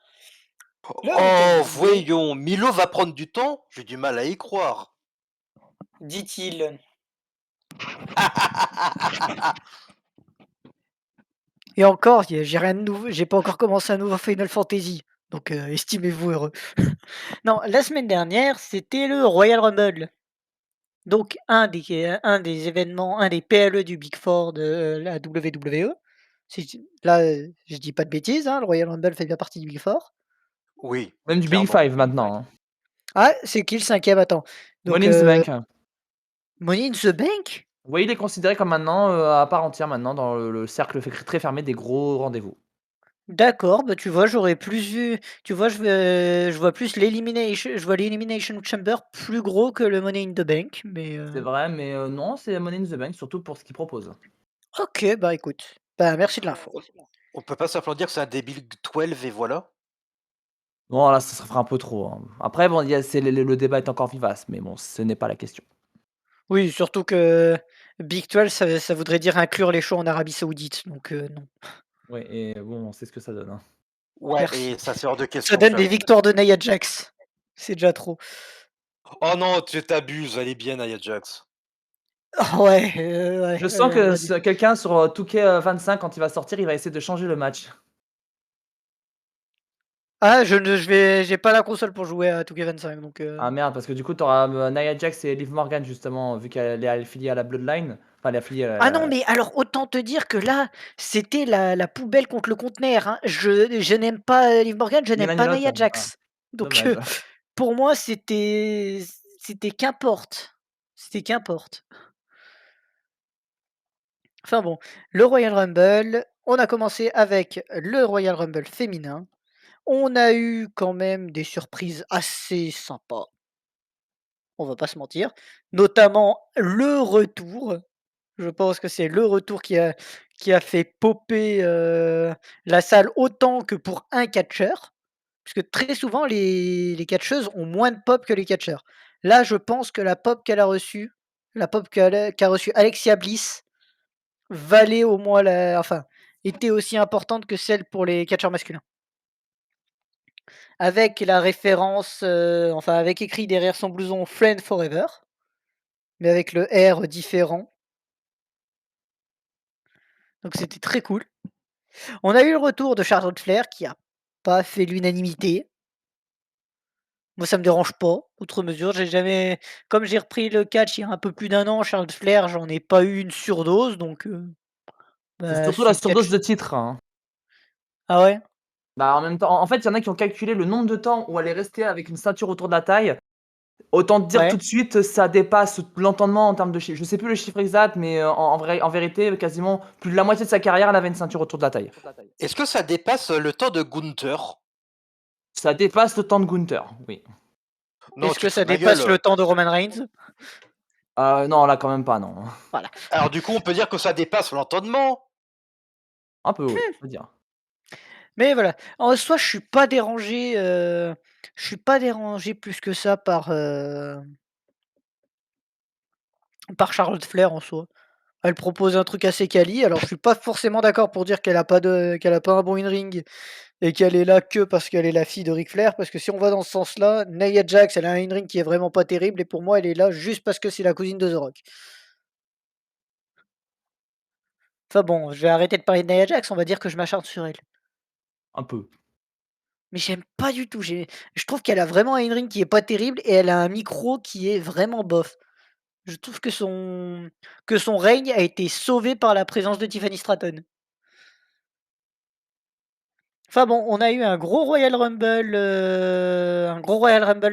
Le Oh, Weekend DJ, voyons, Milo va prendre du temps? J'ai du mal à y croire. dit-il. Et encore, j'ai rien de nouveau, j'ai pas encore commencé un nouveau Final Fantasy, donc estimez-vous heureux. Non, la semaine dernière, c'était le Royal Rumble. Donc un des événements, un des PLE du Big Four de la WWE. Là, je dis pas de bêtises, hein, le Royal Rumble fait bien partie du Big Four. Oui, Même du Big clairement. Five maintenant, hein. Ah, c'est qui le 5e? Attends. Donc, Money in the Bank. Money in the Bank? Oui, il est considéré comme maintenant, à part entière maintenant dans le cercle très fermé des gros rendez-vous. D'accord, bah, tu vois, j'aurais plus vu tu vois, je vois plus l'Elimination Chamber plus gros que le Money in the Bank, mais, C'est vrai, mais non, c'est Money in the Bank surtout pour ce qu'il propose. OK, bah, écoute, bah, merci de l'info. On peut pas simplement dire que c'est un des Big 12 et voilà? Bon là, ça ferait un peu trop, hein. Après bon, il y a c'est le débat est encore vivace, mais bon, ce n'est pas la question. Oui, surtout que Big 12, ça voudrait dire inclure les shows en Arabie Saoudite, donc, non. Ouais et bon, on sait ce que ça donne, hein. Ouais, Merci. et ça, c'est hors de Ça question, donne des j'avoue. victoires de Nia Jax. C'est déjà trop. Oh non, tu t'abuses, elle est bien, Nia Jax. Ouais, ouais, Je sens on que va dire. ce quelqu'un sur, 2K, 25 quand il va sortir, il va essayer de changer le match. Ah, j'ai pas la console pour jouer à 2K25, donc, Ah merde, parce que du coup, tu auras, Nia Jax et Liv Morgan justement, vu qu'elle est affiliée à la Bloodline. Enfin, elle est affiliée à Ah non, la mais alors autant te dire que là, c'était la poubelle contre le conteneur, hein. Je n'aime pas, Liv Morgan, je ni n'aime l'un ni pas l'autre? Nia Ah, Jax. Donc, dommage. pour moi, c'était qu'importe. C'était qu'importe. Enfin bon, le Royal Rumble, on a commencé avec le Royal Rumble féminin. On a eu quand même des surprises assez sympas, on va pas se mentir, notamment le retour. Je pense que c'est le retour qui a fait popper, la salle autant que pour un catcheur. Puisque très souvent les catcheuses ont moins de pop que les catcheurs. Là, je pense que la pop qu'a reçue Alexia Bliss valait au moins était aussi importante que celle pour les catcheurs masculins. Avec la référence, enfin avec écrit derrière son blouson Friend Forever, mais avec le R différent. Donc c'était très cool. On a eu le retour de Charlotte Flair qui a pas fait l'unanimité. Moi, ça me dérange pas, outre mesure. Comme j'ai repris le catch il y a un peu plus d'un an, Charlotte Flair, j'en ai pas eu une surdose, donc, C'est bah, surtout c'est la une surdose catch. de titres, hein. Ah ouais? Bah, en même temps, en fait, il y en a qui ont calculé le nombre de temps où elle est restée avec une ceinture autour de la taille. Autant te dire tout Ouais. de suite, ça dépasse l'entendement en termes de chiffres. Je sais plus le chiffre exact, mais en vérité, quasiment plus de la moitié de sa carrière, elle avait une ceinture autour de la taille. Est-ce que ça dépasse le temps de Gunther? Ça dépasse le temps de Gunther, oui. Non, Est-ce tu que te fous ça de ma dépasse gueule. le temps de Roman Reigns? Non, là, quand même pas, non. Voilà. Alors du coup, on peut dire que ça dépasse l'entendement. Un peu, oui, on peut dire. Mais voilà, en soi, je suis pas dérangé plus que ça par Charlotte Flair en soi. Elle propose un truc assez quali, alors je suis pas forcément d'accord pour dire qu'elle a pas un bon in-ring et qu'elle est là que parce qu'elle est la fille de Ric Flair, parce que si on va dans ce sens-là, Nia Jax, elle a un in-ring qui est vraiment pas terrible et pour moi, elle est là juste parce que c'est la cousine de The Rock. Enfin bon, je vais arrêter de parler de Nia Jax, on va dire que je m'acharne sur elle. Un peu. Mais j'aime pas du tout, je trouve qu'elle a vraiment un in-ring qui est pas terrible et elle a un micro qui est vraiment bof. Je trouve que son règne a été sauvé par la présence de Tiffany Stratton. Enfin bon, on a eu un gros Royal Rumble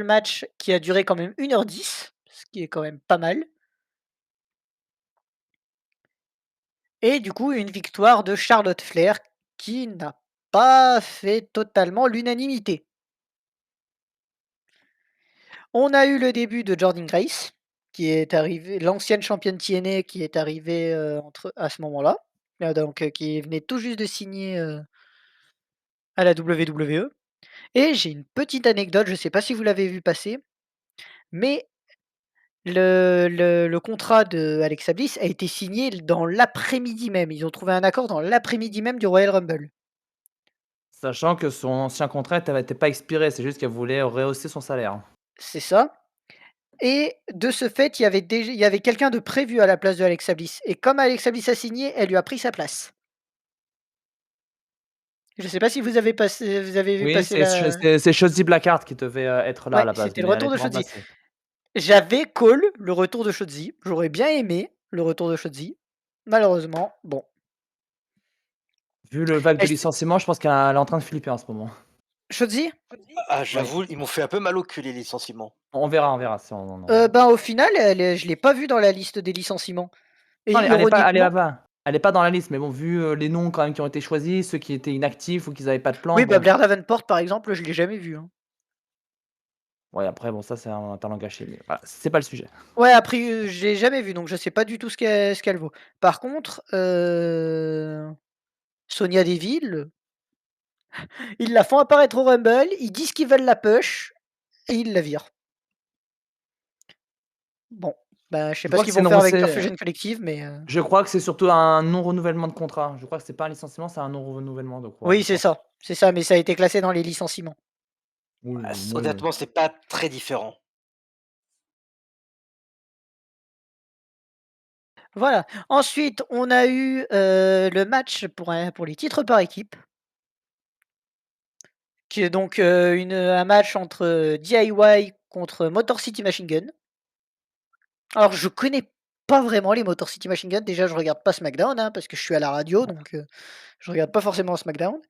match qui a duré quand même 1h10, ce qui est quand même pas mal. Et du coup, une victoire de Charlotte Flair qui n'a pas fait totalement l'unanimité. On a eu le début de Jordynne Grace, qui est arrivée, l'ancienne championne TNA qui est arrivée, à ce moment-là. Donc, qui venait tout juste de signer, à la WWE. Et j'ai une petite anecdote, je ne sais pas si vous l'avez vu passer, mais le contrat de Alexa Bliss a été signé dans l'après-midi même. Ils ont trouvé un accord dans l'après-midi même du Royal Rumble. Sachant que son ancien contrat était pas expiré, c'est juste qu'elle voulait rehausser son salaire. C'est ça. Et de ce fait, il y avait quelqu'un de prévu à la place de Alexa Bliss. Et comme Alexa Bliss a signé, elle lui a pris sa place. Je ne sais pas si vous avez vu Oui, passer la. c'est Shotzi Blackheart qui devait, être là à Ouais, la base, c'était le mais elle a retour de été Shotzi. remplacée. J'avais call le retour de Shotzi. J'aurais bien aimé le retour de Shotzi. Malheureusement, bon. Vu le vague de Et licenciements, je pense qu'elle est en train de flipper en ce moment. Shozi? Ah, Oui. j'avoue, ils m'ont fait un peu mal au cul, les licenciements. On verra si on en Ben, au final, je l'ai pas vue dans la liste des licenciements et non, ironiquement elle est pas dans la liste, mais bon, vu, les noms quand même qui ont été choisis, ceux qui étaient inactifs ou qui avaient pas de plan, oui, bah, bon, Blair Davenport, par exemple, je l'ai jamais vue, hein. ouais, après bon, ça c'est un talent gâché, mais voilà, c'est pas le sujet. Ouais, après, je l'ai jamais vue, donc je sais pas du tout ce qu'elle vaut. Par contre, Sonia Deville, ils la font apparaître au Rumble, ils disent qu'ils veulent la push et ils la virent. Bon, bah, je sais Je pas ce crois que qu'ils c'est vont une faire avec leur recé Fusion Collective, mais je crois que c'est surtout un non renouvellement de contrat. Je crois que c'est pas un licenciement, c'est un non renouvellement de quoi, je oui, crois. c'est ça, mais ça a été classé dans les licenciements. Oui, Ah, oui, oui. honnêtement, c'est pas très différent. Voilà. Ensuite, on a eu, le match pour les titres par équipe qui est donc, un match entre, DIY contre Motor City Machine Gun. Alors je connais pas vraiment les Motor City Machine Gun, déjà je regarde pas SmackDown, hein, parce que je suis à la radio donc, je regarde pas forcément SmackDown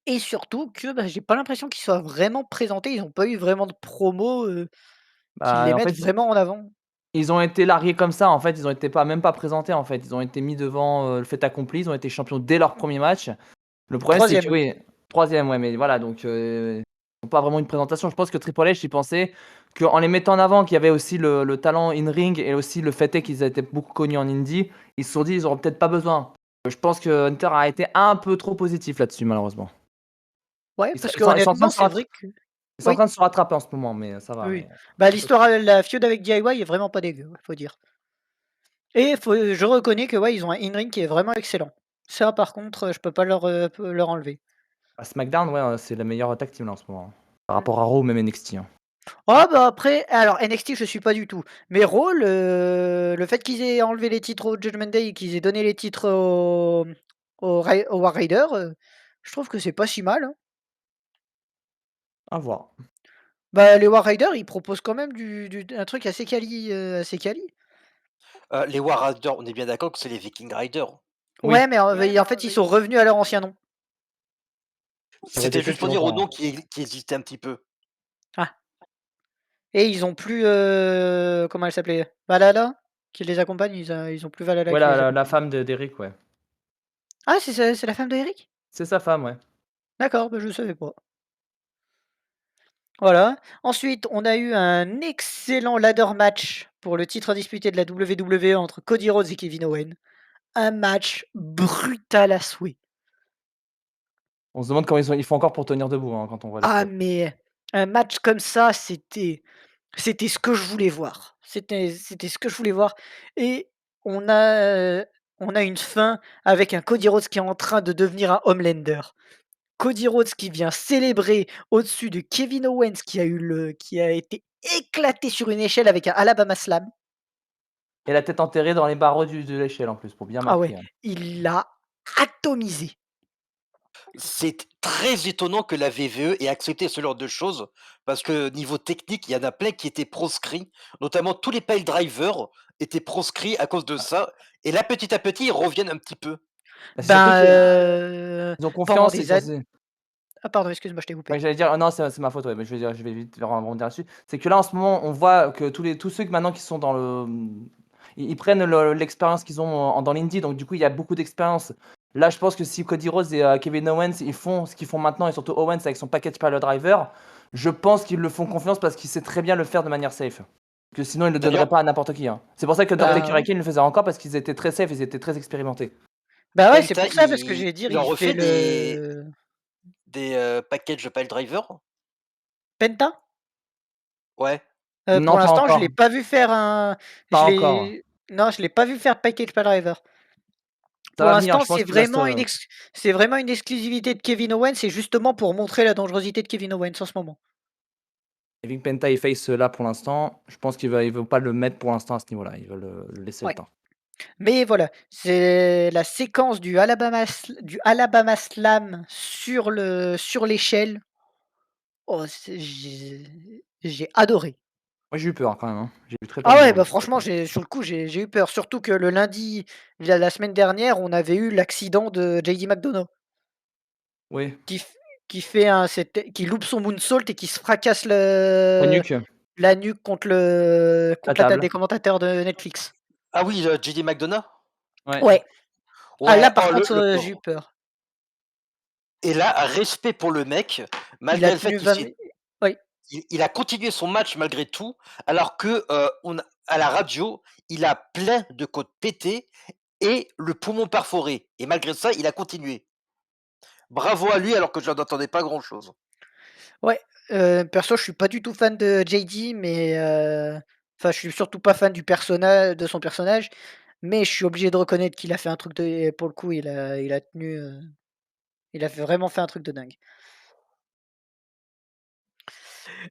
et surtout que, bah, j'ai pas l'impression qu'ils soient vraiment présentés, ils ont pas eu vraiment de promo, qui les Bah, en mettent fait, vraiment en avant. ils ont été largués comme ça, en fait, ils ont été pas même pas présentés, en fait. Ils ont été mis devant, le fait accompli, ils ont été champions dès leur premier match. Le problème, c'est que 3e. oui, 3e, ouais, mais voilà, donc ils ont pas vraiment une présentation. Je pense que Triple H, il pensait qu'en les mettant en avant, qu'il y avait aussi le talent in-ring et aussi le fait est qu'ils étaient beaucoup connus en indie, ils se sont dit: «Ils auront peut-être pas besoin». Je pense que Hunter a été un peu trop positif là-dessus, malheureusement. Ouais, Ils parce sont en train qu'honnêtement, de se c'est vrai que ils sont en oui, train de se rattraper en ce moment, mais ça va, oui. mais Bah, l'histoire, la feud avec DIY est vraiment pas dégueu, faut dire et je reconnais que, ouais, ils ont un in-ring qui est vraiment excellent. Ça par contre, je peux pas leur enlever. à SmackDown, ouais, c'est la meilleure tag team là en ce moment, hein, par rapport à Raw ou même NXT, hein. Ah bah, après alors NXT je suis pas du tout, mais Raw le fait qu'ils aient enlevé les titres au Judgment Day et qu'ils aient donné les titres aux War Raiders, je trouve que c'est pas si mal, hein. À voir. Bah, les War Raiders, ils proposent quand même un truc assez quali. Les War Raiders, on est bien d'accord que c'est les Viking Riders. Oui, Ouais, mais en fait, ils sont revenus à leur ancien nom. ça fait C'était depuis juste depuis pour dire au longtemps, nom hein. qui hésitait un petit peu. Ah et ils ont plus, comment elle s'appelait? Valhalla qui les accompagne, ils ont plus Valhalla Ouais, qui les la accompagne. femme de d'Eric, ouais. Ah, c'est la femme d'Eric? C'est sa femme, ouais. D'accord, bah, je savais pas. Voilà. Ensuite, on a eu un excellent ladder match pour le titre disputé de la WWE entre Cody Rhodes et Kevin Owens. Un match brutal à souhait. On se demande comment ils font encore pour tenir debout, hein, quand on voit les Ah spots. mais un match comme ça, c'était ce que je voulais voir. C'était ce que je voulais voir et on a, on a une fin avec un Cody Rhodes qui est en train de devenir un Homelander. Cody Rhodes qui vient célébrer au-dessus de Kevin Owens qui a été éclaté sur une échelle avec un Alabama Slam. Et la tête enterrée dans les barreaux de l'échelle en plus, pour bien Ah ouais, marquer, hein. il l'a atomisé. C'est très étonnant que la VVE ait accepté ce genre de choses, parce que niveau technique, il y en a plein qui étaient proscrits, notamment tous les pile drivers étaient proscrits à cause de ça, et là, petit à petit, ils reviennent un petit peu. Bah, c'est surtout Ben, qu'ils ont pendant confiance et des qu'ils ont années. Ah pardon, excuse-moi, je t'ai coupé. ouais, j'allais dire non, c'est ma faute, ouais, mais je vais vite rebondir là-dessus. C'est que là, en ce moment, on voit que tous ceux que maintenant qui sont dans ils prennent l'expérience qu'ils ont dans l'indie, donc du coup, il y a beaucoup d'expérience. Là, je pense que si Cody Rhodes et Kevin Owens, ils font ce qu'ils font maintenant et surtout Owens avec son package Pile Driver, je pense qu'ils le font confiance parce qu'il sait très bien le faire de manière safe. Que sinon, ils ne le donneraient D'ailleurs, pas à n'importe qui, hein. C'est pour ça que heu, Ben Undertaker et ouais. Kane le faisaient encore parce qu'ils étaient très safe, ils étaient très expérimentés. Bah ouais, c'est Penta, pour ça, parce que j'allais dire, il en il fait refait le packages pile driver? Penta? Ouais. Pour Non, pas l'instant, je encore, l'ai pas vu faire un pas je encore. l'ai non, je l'ai pas vu faire Package Driver. Ça Pour va venir, l'instant, je pense qu'il reste. c'est vraiment une exclusivité de Kevin Owens, c'est justement pour montrer la dangerosité de Kevin Owens en ce moment. Vic Penta et Face là pour l'instant, je pense ils veulent pas le mettre pour l'instant à ce niveau-là, ils veulent, le laisser le Ouais. temps. Mais voilà, c'est la séquence du Alabama Slam sur l'échelle. Oh, j'ai adoré. Moi, j'ai eu peur quand même, hein. J'ai eu très peur Ah de ouais, mourir. bah franchement, sur le coup, j'ai eu peur. Surtout que le lundi, la semaine dernière, on avait eu l'accident de JD McDonough Oui, qui, f- qui, fait qui loupe son moonsault et qui se fracasse la nuque, la nuque la contre la table table. des commentateurs de Netflix. Ah oui, JD McDonough? Ouais. Ouais. Ah là, Ouais, par oh, contre, le j'ai eu pauvre. peur. Et là, respect pour le mec, Il a malgré le fait tenu qu'il 20 s'est minutes. Oui. il a continué son match malgré tout, alors que, à la radio, il a plein de côtes pétées et le poumon perforé et malgré ça, il a continué. Bravo à lui alors que je n'en attendais pas grand-chose. Ouais. Perso, je suis pas du tout fan de JD, mais enfin, je suis surtout pas fan de son personnage, mais je suis obligé de reconnaître qu'il a fait un truc de pour le coup, il a tenu, il a vraiment fait un truc de dingue.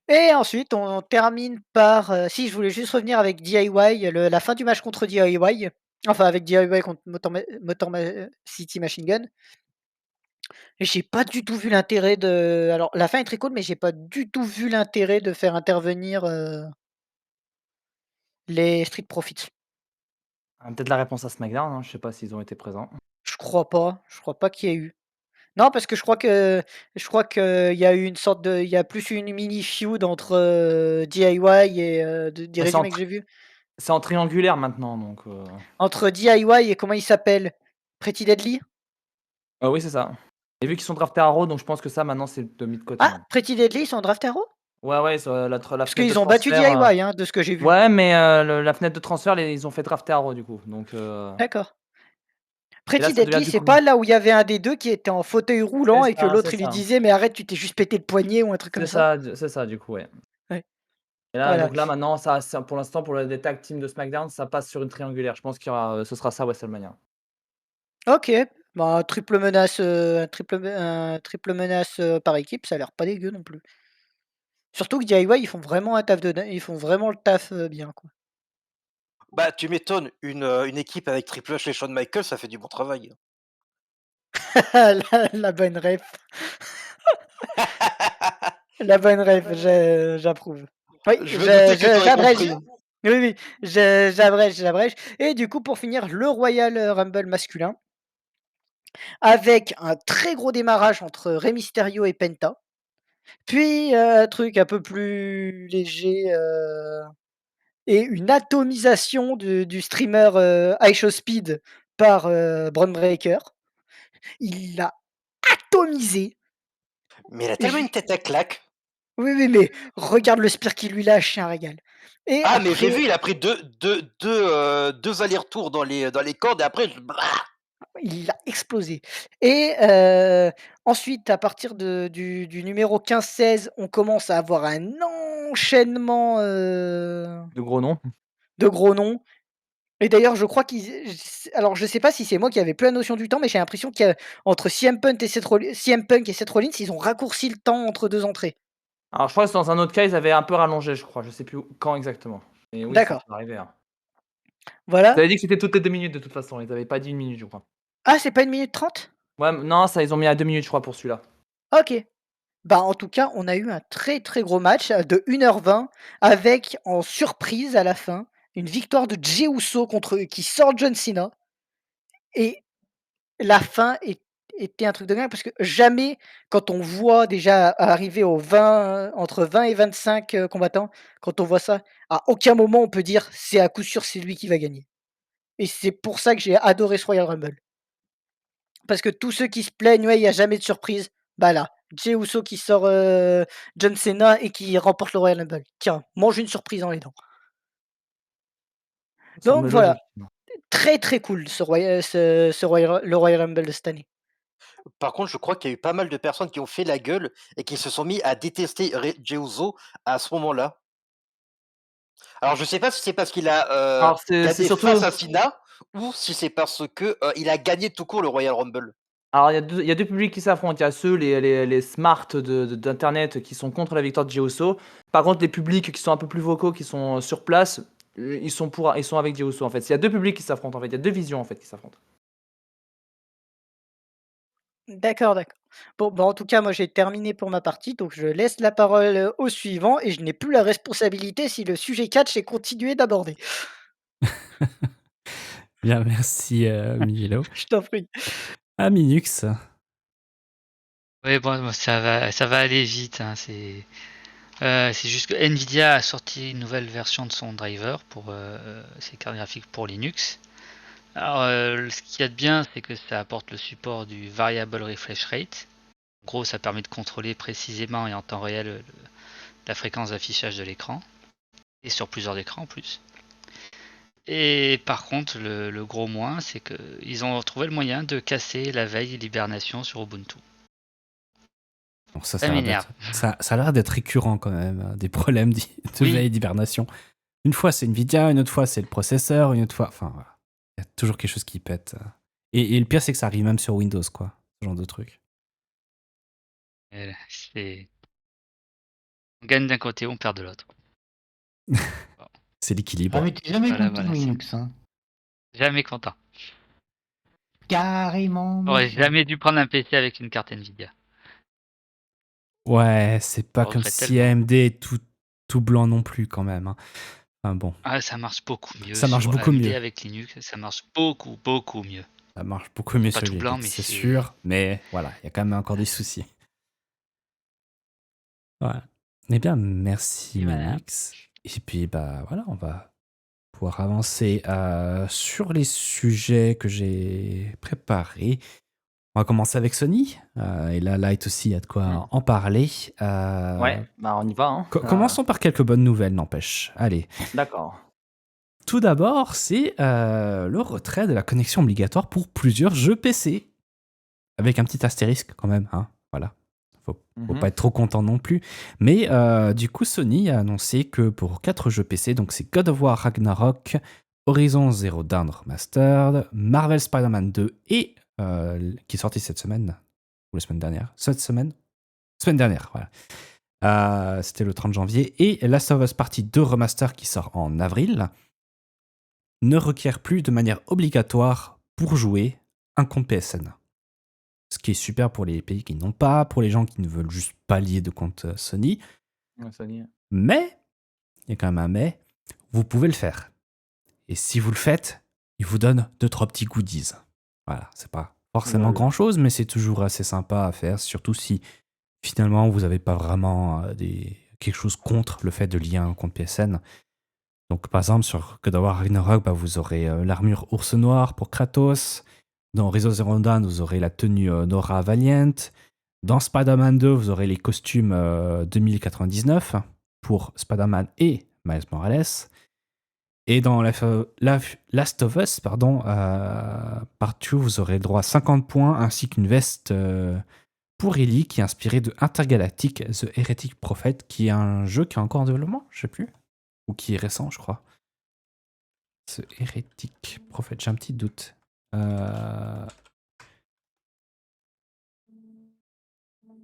Et ensuite, on termine par, si je voulais juste revenir avec DIY, la fin du match contre DIY, enfin avec DIY contre City Machine Gun. Et j'ai pas du tout vu l'intérêt de alors la fin est très cool, mais j'ai pas du tout vu l'intérêt de faire intervenir, les Street Profits. Ah, peut-être la réponse à SmackDown, hein, je sais pas s'ils ont été présents. Je crois pas qu'il y ait eu. Non, parce que je crois qu'il y a eu une sorte de il y a plus une mini feud entre, DIY et des Bah, résumés que j'ai vus. c'est en triangulaire maintenant, donc Entre DIY et comment il s'appelle? Pretty Deadly? oui, c'est ça. Et vu qu'ils sont draftés à Raw, donc je pense que ça maintenant c'est de mis de côté Ah, maintenant. Pretty Deadly, ils sont en draft Hero? Ouais, ouais, sur la Parce fenêtre de qu'ils ont battu transfert, DIY, hein, de ce que j'ai vu. ouais, mais la fenêtre de transfert, ils ont fait drafter à Raw du coup, donc D'accord. et là Pretty ça devient Deadly, du c'est coup pas là où il y avait un des 2 qui était en fauteuil roulant et que c'est l'autre il lui ça. disait: «Mais arrête, tu t'es juste pété le poignet» ou un truc comme ça? C'est ça du coup, ouais. Ouais, Et là, voilà. donc là maintenant ça pour l'instant pour les tag team de SmackDown, ça passe sur une triangulaire. Je pense qu'il y aura, ce sera ça WrestleMania. OK, bah, un triple menace, par équipe, ça a l'air pas dégueu non plus. Surtout que DIY, ils font vraiment un taf de din ils font vraiment le taf, bien, quoi. Bah, tu m'étonnes, une équipe avec Triple H et Shawn Michaels, ça fait du bon travail. La bonne ref, la bonne ref, j'approuve. Oui, Je me doutais que tu aurais j'abrège. compris. Oui, oui, j'abrège et du coup, pour finir, le Royal, Rumble masculin avec un très gros démarrage entre Rey Mysterio et Penta. Puis, un truc un peu plus léger, et une atomisation du streamer, iShowSpeed par, Bron Breakker. Il l'a atomisé Mais il a et tellement une tête à claque. oui, oui, mais regarde le spire qu'il lui lâche, c'est un régal. Et Ah, mais j'ai après, vu, il a pris 2 allers-retours dans les cordes et après il l'a explosé et ensuite à partir du numéro 15-16, on commence à avoir un enchaînement, De gros noms. de gros noms. Et d'ailleurs, je crois alors je sais pas si c'est moi qui avais plus la notion du temps, mais j'ai l'impression qu'entre CM Punk et Seth Rollins, ils ont raccourci le temps entre 2 entrées. Alors je crois que dans un autre cas, ils avaient un peu rallongé, je crois, je sais plus quand exactement. Mais oui, ça D'accord, peut arriver, hein. Ils voilà. avaient dit que c'était toutes les 2 minutes de toute façon, ils avaient pas dit 1 minute, je crois. Ah, c'est pas 1 minute 30. Ouais, non, ça ils ont mis à 2 minutes, je crois, pour celui-là. OK. Bah, en tout cas, on a eu un très, très gros match, de 1h20 avec en surprise à la fin, une victoire de Jey Uso qui sort John Cena et la fin était un truc de dingue parce que jamais, quand on voit déjà arriver aux 20, entre 20 et 25, combattants, quand on voit ça, à aucun moment on peut dire: «C'est à coup sûr, c'est lui qui va gagner» et c'est pour ça que j'ai adoré ce Royal Rumble. Parce que tous ceux qui se plaignent: «Ouais, il y a jamais de surprise», bah là, Jey Uso qui sort, John Cena et qui remporte le Royal Rumble. Tiens, mange une surprise dans les dents. Ça Donc semble voilà, logique. très, très cool le Royal Rumble de cette année. par contre, je crois qu'il y a eu pas mal de personnes qui ont fait la gueule et qui se sont mis à détester Jey Uso à ce moment-là. Alors je sais pas si c'est parce qu'il a, Alors c'est gagné face surtout à Cena ou si c'est parce que, il a gagné tout court le Royal Rumble. alors il y a 2 publics qui s'affrontent. Il y a ceux, les smarts d'internet qui sont contre la victoire de Jey Uso. Par contre, les publics qui sont un peu plus vocaux, qui sont, sur place, ils sont avec Jey Uso, en fait. Il y a 2 publics qui s'affrontent, en fait. Il y a 2 visions, en fait, qui s'affrontent. D'accord, d'accord. Bon, bah, en tout cas, moi, j'ai terminé pour ma partie, donc je laisse la parole, au suivant et je n'ai plus la responsabilité si le sujet catch est continué d'aborder. Bien, merci Milo. Je t'en prie. Ah, Minux. Oui, bon, ça va aller vite, hein, c'est juste que Nvidia a sorti une nouvelle version de son driver pour ses cartes graphiques pour Linux. Alors, ce qu'il y a de bien, c'est que ça apporte le support du Variable Refresh Rate. En gros, ça permet de contrôler précisément et en temps réel la fréquence d'affichage de l'écran, et sur plusieurs écrans en plus. Et par contre, le gros moins, c'est qu'ils ont trouvé le moyen de casser la veille d'hibernation sur Ubuntu. Bon, ça Ça a l'air m'énerve. ça a l'air d'être récurrent quand même, des problèmes de Oui. veille d'hibernation. Une fois c'est Nvidia, une autre fois c'est le processeur, une autre fois. Enfin, voilà. Il y a toujours quelque chose qui pète. Et le pire, c'est que ça arrive même sur Windows, quoi. Ce genre de truc. On gagne d'un côté, on perd de l'autre. C'est l'équilibre. Ah, mais t'es jamais Voilà, content voilà, Linux, hein. Jamais content. Carrément. J'aurais méchant. jamais dû prendre un PC avec une carte Nvidia. Ouais, c'est pas Je comme regrette si tellement. AMD est tout blanc non plus, quand même. Hein. Enfin bon, Ah, ça marche beaucoup mieux. ça marche sur beaucoup AMD mieux. avec Linux, ça marche beaucoup, beaucoup mieux. Ça marche beaucoup mieux Pas sur tout les blanc, Linux, mais c'est c'est... sûr. Mais voilà, il y a quand même encore des soucis. Voilà. Eh bien, merci Et voilà. Minix. Et puis, bah voilà, on va pouvoir avancer sur les sujets que j'ai préparés. On va commencer avec Sony. Et là, Light aussi a de quoi en parler. Ouais, bah, on y va, hein. Commençons par quelques bonnes nouvelles, n'empêche. Allez. D'accord. Tout d'abord, c'est le retrait de la connexion obligatoire pour plusieurs jeux PC. Avec un petit astérisque quand même, hein. Voilà. Faut pas être trop content non plus. Mais du coup, Sony a annoncé que pour 4 jeux PC, donc c'est God of War Ragnarok, Horizon Zero Dawn Remastered, Marvel Spider-Man 2 et qui est sorti cette semaine, ou la semaine dernière. Cette semaine Semaine dernière, voilà. C'était le 30 janvier. Et Last of Us Partie 2 Remaster qui sort en avril ne requiert plus de manière obligatoire pour jouer un compte PSN. Ce qui est super pour les pays qui n'ont pas, pour les gens qui ne veulent juste pas lier de compte Sony. Ouais, Sony. Mais, il y a quand même un mais, vous pouvez le faire. Et si vous le faites, il vous donne 2-3 petits goodies. Voilà, c'est pas forcément Lol. grand-chose, mais c'est toujours assez sympa à faire, surtout si finalement vous n'avez pas vraiment quelque chose contre le fait de lier un compte PSN. Donc par exemple, sur God of War Ragnarok, vous aurez l'armure ours noir pour Kratos. Dans Horizon Zero Dawn, vous aurez la tenue Nora Valiant. Dans Spider-Man 2, vous aurez les costumes 2099 pour Spider-Man et Miles Morales. Et dans Last of Us, partout, vous aurez le droit à 50 points ainsi qu'une veste pour Ellie qui est inspirée de Intergalactic The Heretic Prophet, qui est un jeu qui est encore en développement, je sais plus. Ou qui est récent, je crois. The Heretic Prophet, j'ai un petit doute.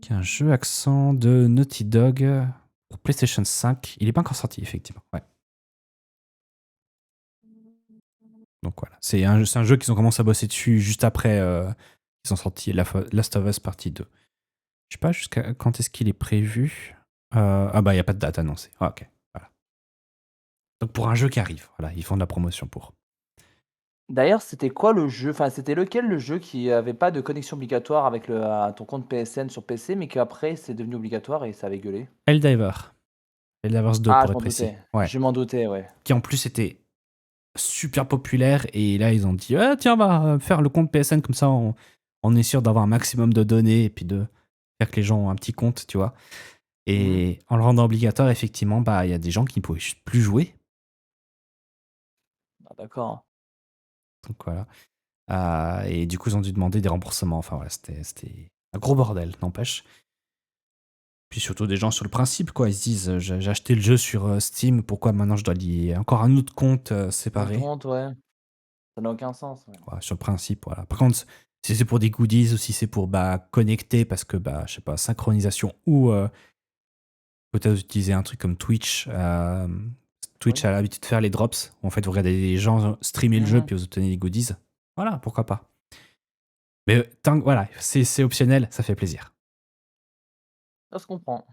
Qui est un jeu accent de Naughty Dog pour PlayStation 5. Il n'est pas encore sorti, effectivement. Ouais. Donc voilà. C'est un jeu qu'ils ont commencé à bosser dessus juste après qu'ils ont sorti Last of Us Partie 2. Je sais pas jusqu'à quand est-ce qu'il est prévu. Il n'y a pas de date annoncée. Ah, ok. Voilà. Donc pour un jeu qui arrive, voilà, ils font de la promotion pour. D'ailleurs, c'était quoi le jeu? Enfin, c'était lequel le jeu qui avait pas de connexion obligatoire avec ton compte PSN sur PC, mais qu'après c'est devenu obligatoire et ça avait gueulé? Helldivers 2 Ah, pour je être m'en précis. doutais. Ouais. Je m'en doutais, ouais. Qui en plus était super populaire et là ils ont dit tiens, on va faire le compte PSN comme ça on est sûr d'avoir un maximum de données et puis de faire que les gens ont un petit compte, tu vois. Et en le rendant obligatoire, effectivement, il y a des gens qui ne pouvaient juste plus jouer. Ah, d'accord. Donc voilà. Et du coup, ils ont dû demander des remboursements. Enfin voilà, c'était un gros bordel, n'empêche. Puis surtout des gens sur le principe, quoi. Ils se disent j'ai acheté le jeu sur Steam, pourquoi maintenant je dois lier encore un autre compte séparé? Un compte, ouais. Ça n'a aucun sens, ouais. Ouais, sur le principe, voilà. Par contre, si c'est pour des goodies ou si c'est pour connecter parce que, je sais pas, synchronisation ou peut-être utiliser un truc comme Twitch. Twitch a l'habitude de faire les drops. Où en fait, vous regardez les gens streamer le jeu puis vous obtenez des goodies. Voilà, pourquoi pas. Mais voilà, c'est optionnel, ça fait plaisir. Ça se comprend.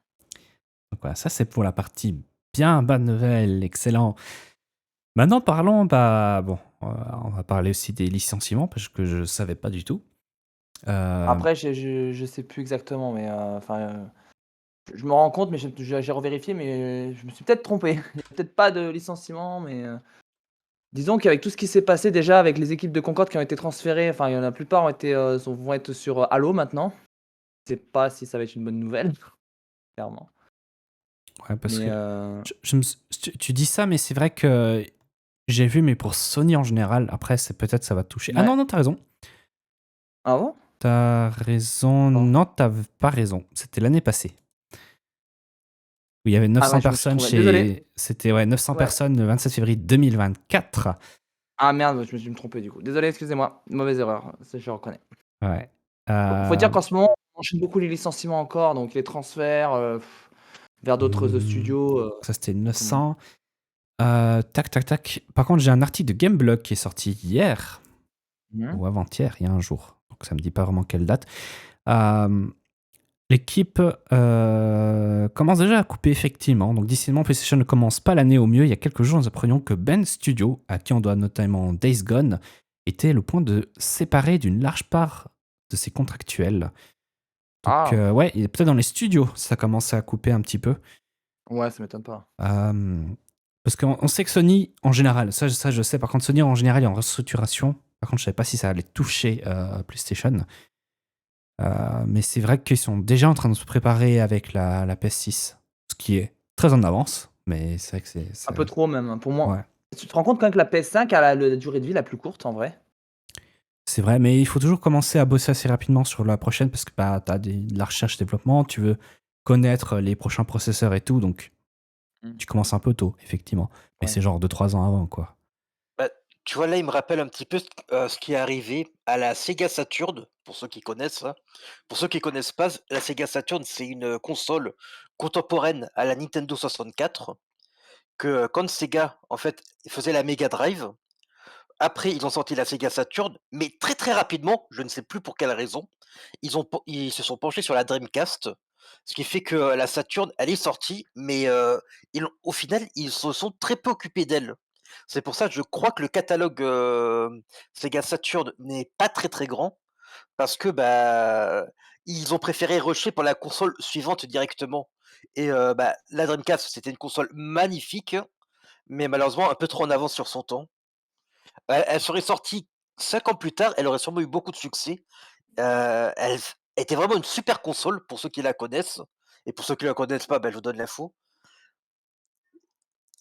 Donc voilà, ça c'est pour la partie bien bonne nouvelle, excellent. Maintenant parlons, on va parler aussi des licenciements parce que je savais pas du tout. Après, je sais plus exactement, mais je me rends compte, mais j'ai revérifié, mais je me suis peut-être trompé. Il y a peut-être pas de licenciement, mais disons qu'avec tout ce qui s'est passé déjà avec les équipes de Concorde qui ont été transférées, enfin, il y en a la plupart vont être sur Halo maintenant. Je sais pas si ça va être une bonne nouvelle, clairement. Ouais, parce Mais que tu dis ça, mais c'est vrai que j'ai vu, mais pour Sony en général, après, peut-être ça va te toucher. Ah ouais. non, t'as raison. Ah bon? T'as raison. Oh. Non, t'as pas raison. C'était l'année passée. Où il y avait 900 ouais, je me suis personnes trompé. Désolé. C'était 900 Ouais. personnes le 27 février 2024. Ah merde, je me suis trompé du coup. Désolé, excusez-moi. Mauvaise erreur, ça je reconnais. Ouais. Faut dire qu'en ce moment, on enchaîne beaucoup les licenciements encore, donc les transferts vers d'autres studios. Ça, c'était 900. Tac, tac, tac. Par contre, j'ai un article de Gameblog qui est sorti hier. Ou avant-hier, il y a un jour. Donc ça me dit pas vraiment quelle date. L'équipe commence déjà à couper effectivement. Donc décidément, PlayStation ne commence pas l'année au mieux. Il y a quelques jours, nous apprenions que Ben Studio, à qui on doit notamment Days Gone, était le point de séparer d'une large part de ses contractuels. Donc ouais, il est peut-être dans les studios, ça commence à couper un petit peu. Ouais, ça m'étonne pas. Parce qu'on sait que Sony, en général, ça je sais, par contre Sony en général est en restructuration. Par contre, je savais pas si ça allait toucher PlayStation. Mais c'est vrai qu'ils sont déjà en train de se préparer avec la PS6, ce qui est très en avance, mais c'est vrai que c'est... Un peu trop même, hein, pour moi. Ouais. Tu te rends compte quand même que la PS5 a la durée de vie la plus courte en vrai? C'est vrai, mais il faut toujours commencer à bosser assez rapidement sur la prochaine parce que bah, tu as de la recherche et développement, tu veux connaître les prochains processeurs et tout, donc tu commences un peu tôt, effectivement. Mais Ouais. c'est genre 2-3 ans avant, quoi. Bah, tu vois, là, il me rappelle un petit peu ce qui est arrivé à la Sega Saturn, pour ceux qui connaissent, hein. Pour ceux qui connaissent pas, la Sega Saturn, c'est une console contemporaine à la Nintendo 64, que quand Sega, en fait, faisait la Mega Drive, après, ils ont sorti la Sega Saturn, mais très, très rapidement, je ne sais plus pour quelle raison, ils se sont penchés sur la Dreamcast, ce qui fait que la Saturn, elle est sortie, mais au final, ils se sont très peu occupés d'elle. C'est pour ça que je crois que le catalogue Sega Saturn n'est pas très, très grand, parce que bah, ils ont préféré rusher pour la console suivante directement. Et bah, la Dreamcast, c'était une console magnifique, mais malheureusement un peu trop en avance sur son temps. Elle serait sortie 5 ans plus tard, elle aurait sûrement eu beaucoup de succès. Elle était vraiment une super console pour ceux qui la connaissent, et pour ceux qui la connaissent pas, bah, je vous donne l'info.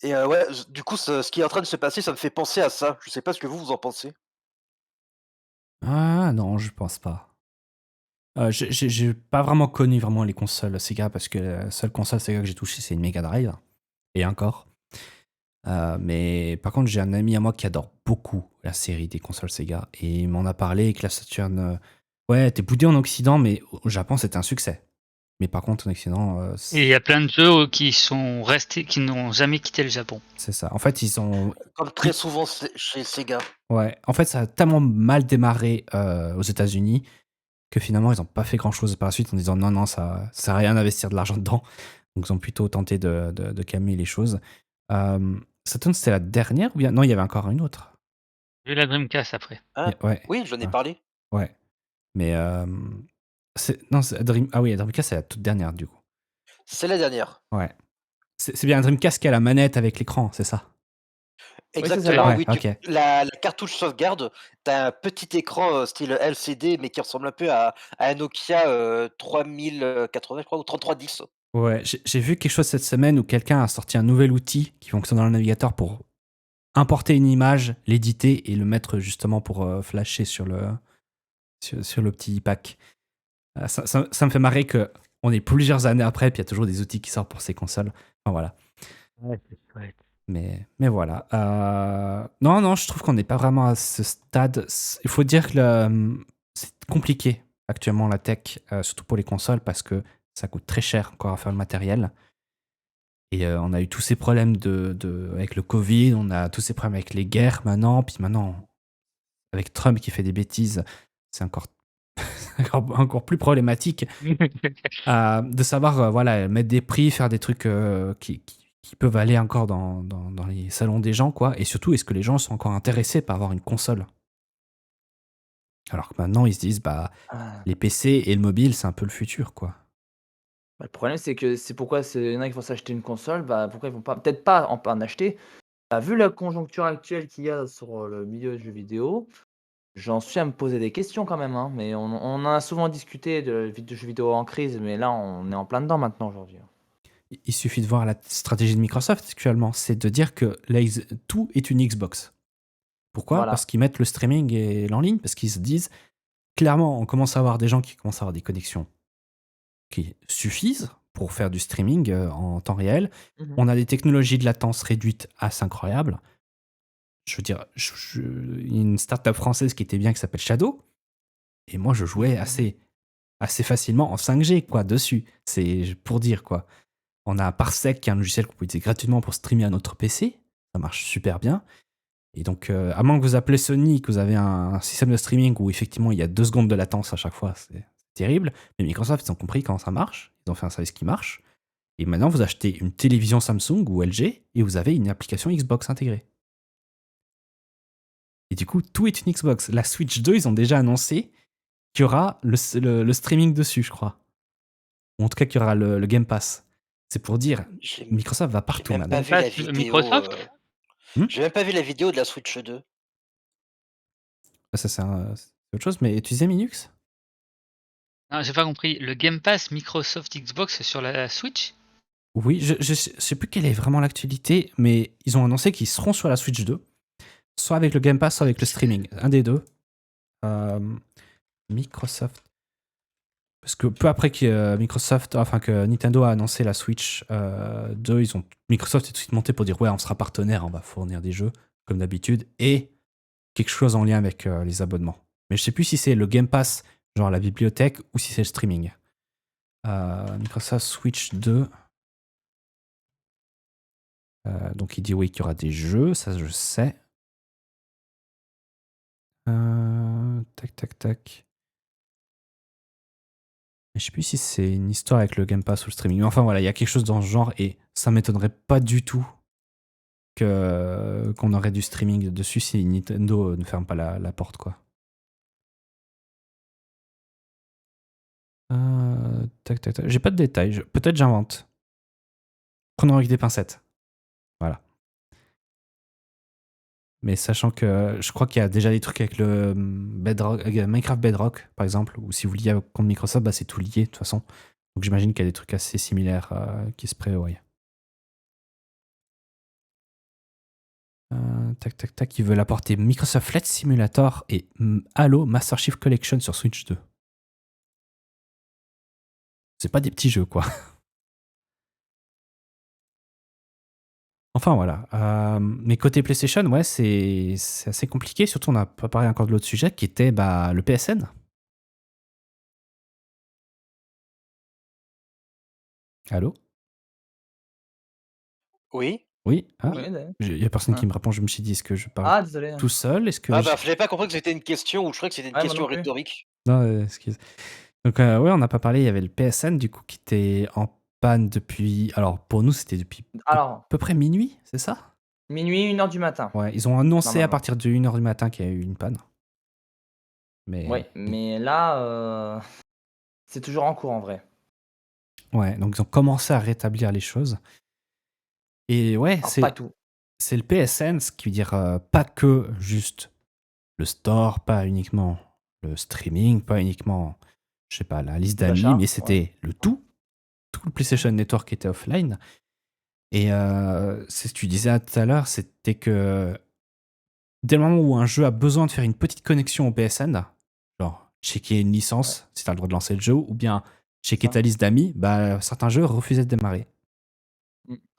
Et ouais, du coup, ce qui est en train de se passer, ça me fait penser à ça. Je sais pas ce que vous en pensez? Ah non, je pense pas. J'ai pas vraiment connu vraiment les consoles Sega parce que la seule console Sega que j'ai touchée, c'est une Mega Drive. Et encore. Mais par contre, j'ai un ami à moi qui adore beaucoup la série des consoles Sega. Et il m'en a parlé que la Saturn, ouais, était boudée en Occident, mais au Japon, c'était un succès. Mais par contre, en Occident, Et il y a plein de jeux qui sont restés, qui n'ont jamais quitté le Japon. c'est ça. En fait, ils ont. Comme très souvent chez Sega. Ouais, en fait, ça a tellement mal démarré aux États-Unis que finalement, ils n'ont pas fait grand-chose par la suite en disant non, non, ça sert à rien d'investir de l'argent dedans. Donc, ils ont plutôt tenté de calmer les choses. Saturn, c'était la dernière ou bien. Non, il y avait encore une autre. J'ai eu la Dreamcast après. Hein? Ouais. Oui, j'en ai Ouais. parlé. Ouais. Mais. Non, ah oui, la Dreamcast, c'est la toute dernière, du coup. C'est la dernière. Ouais. C'est bien un Dreamcast qui a la manette avec l'écran, c'est ça? c'est Exactement, celle-là. Ouais, oui. ok. La cartouche sauvegarde, tu as un petit écran style LCD, mais qui ressemble un peu à un Nokia 3080, je crois, ou 3310. Ouais, j'ai vu quelque chose cette semaine où quelqu'un a sorti un nouvel outil qui fonctionne dans le navigateur pour importer une image, l'éditer et le mettre justement pour flasher sur le petit pack. Ça me fait marrer que on est plusieurs années après, puis il y a toujours des outils qui sortent pour ces consoles. Enfin voilà. Ouais, c'est chouette. Mais voilà. Non, je trouve qu'on n'est pas vraiment à ce stade. Il faut dire que c'est compliqué actuellement la tech, surtout pour les consoles, parce que ça coûte très cher encore à faire le matériel. Et on a eu tous ces problèmes avec le Covid, on a tous ces problèmes avec les guerres maintenant, puis maintenant, avec Trump qui fait des bêtises, c'est encore encore plus problématique de savoir voilà, mettre des prix, faire des trucs qui peuvent aller encore dans les salons des gens, quoi. Et surtout, est-ce que les gens sont encore intéressés par avoir une console? Alors que maintenant, ils se disent, bah, Ah. les PC et le mobile, c'est un peu le futur, quoi. Bah, le problème, c'est que c'est pourquoi il y en a qui vont s'acheter une console, bah, pourquoi ils vont pas peut-être pas en acheter. Bah, vu la conjoncture actuelle qu'il y a sur, le milieu du jeu vidéo, j'en suis à me poser des questions quand même, hein, mais on en a souvent discuté de jeux vidéo en crise, mais là, on est en plein dedans maintenant aujourd'hui, hein. Il suffit de voir la stratégie de Microsoft actuellement, c'est de dire que tout est une Xbox. Pourquoi? Parce Voilà. qu'ils mettent le streaming et l'en ligne, parce qu'ils se disent, clairement, on commence à avoir des gens qui commencent à avoir des connexions qui suffisent pour faire du streaming en temps réel. Mmh. On a des technologies de latence réduites assez incroyables. Je veux dire, il y a une startup française qui était bien qui s'appelle Shadow, et moi je jouais Mmh. assez facilement en 5G quoi, dessus. C'est pour dire quoi. On a Parsec qui est un logiciel qu'on peut utiliser gratuitement pour streamer à notre PC. Ça marche super bien. Et donc, à moins que vous appelez Sony, que vous avez un système de streaming où effectivement il y a 2 secondes de latence à chaque fois, c'est terrible. Mais Microsoft, ils ont compris comment ça marche. Ils ont fait un service qui marche. Et maintenant, vous achetez une télévision Samsung ou LG et vous avez une application Xbox intégrée. Et du coup, tout est une Xbox. La Switch 2, ils ont déjà annoncé qu'il y aura le streaming dessus, je crois. Ou en tout cas, qu'il y aura le Game Pass. C'est pour dire, J'ai Microsoft va j'ai partout même pas maintenant. Game vu la Pass vidéo, Microsoft? j'ai même pas vu la vidéo de la Switch 2. Ça, c'est autre chose, mais tu disais Linux? Ah, j'ai pas compris. Le Game Pass Microsoft Xbox sur la Switch? Oui, je sais plus quelle est vraiment l'actualité, mais ils ont annoncé qu'ils seront sur la Switch 2, soit avec le Game Pass, soit avec le streaming. Un des deux. Euh, Microsoft. Parce que peu après que que Nintendo a annoncé la Switch 2, Microsoft est tout de suite monté pour dire ouais, on sera partenaire, on va fournir des jeux, comme d'habitude, et quelque chose en lien avec les abonnements. Mais je sais plus si c'est le Game Pass, genre la bibliothèque, ou si c'est le streaming. Microsoft Switch 2. Donc il dit oui qu'il y aura des jeux, ça je sais. Tac, tac, tac. Mais je sais plus si c'est une histoire avec le Game Pass ou le streaming. Mais enfin voilà, il y a quelque chose dans ce genre et ça m'étonnerait pas du tout qu'on aurait du streaming dessus si Nintendo ne ferme pas la porte, quoi. Tac, tac, tac. J'ai pas de détails. Peut-être j'invente. Prenons avec des pincettes. Voilà. Mais sachant que je crois qu'il y a déjà des trucs avec le Minecraft Bedrock, par exemple, ou si vous liez au compte Microsoft, bah, c'est tout lié de toute façon. Donc j'imagine qu'il y a des trucs assez similaires qui se prévoient. Tac, tac, tac. Ils veulent apporter Microsoft Flight Simulator et Halo Master Chief Collection sur Switch 2. C'est pas des petits jeux, quoi. Enfin, voilà. Mais côté PlayStation, ouais, c'est assez compliqué. Surtout, on n'a pas parlé encore de l'autre sujet qui était bah, le PSN. Allô? Oui? Oui? Ah, Oui, d'ailleurs. il y a personne qui Hein. me répond. Je me suis dit, est-ce que je parle Ah désolé, hein. tout seul? Est-ce que Ah bah, j'avais pas compris que c'était une question ou je croyais que c'était une Ouais, moi question non plus. rhétorique. Non, excuse. Donc, ouais, on n'a pas parlé. Il y avait le PSN, du coup, qui était en panne depuis. Alors, pour nous, c'était depuis à Alors, peu près minuit, c'est ça? minuit, 1h du matin, Ouais, ils ont annoncé à normalement. partir de 1h du matin qu'il y a eu une panne. Oui, Mais. mais là, c'est toujours en cours en vrai. Ouais, donc ils ont commencé à rétablir les choses. Et ouais, Alors pas tout. c'est le PSN, ce qui veut dire pas que juste le store, pas uniquement le streaming, pas uniquement, je sais pas, la liste Les d'amis, achats, mais ouais. c'était le tout. Tout le PlayStation Network était offline. Et c'est ce que tu disais tout à l'heure, c'était que dès le moment où un jeu a besoin de faire une petite connexion au PSN, genre checker une Ouais, licence, si tu as le droit de lancer le jeu, ou bien c'est checker ça. ta liste d'amis, bah, certains jeux refusaient de démarrer.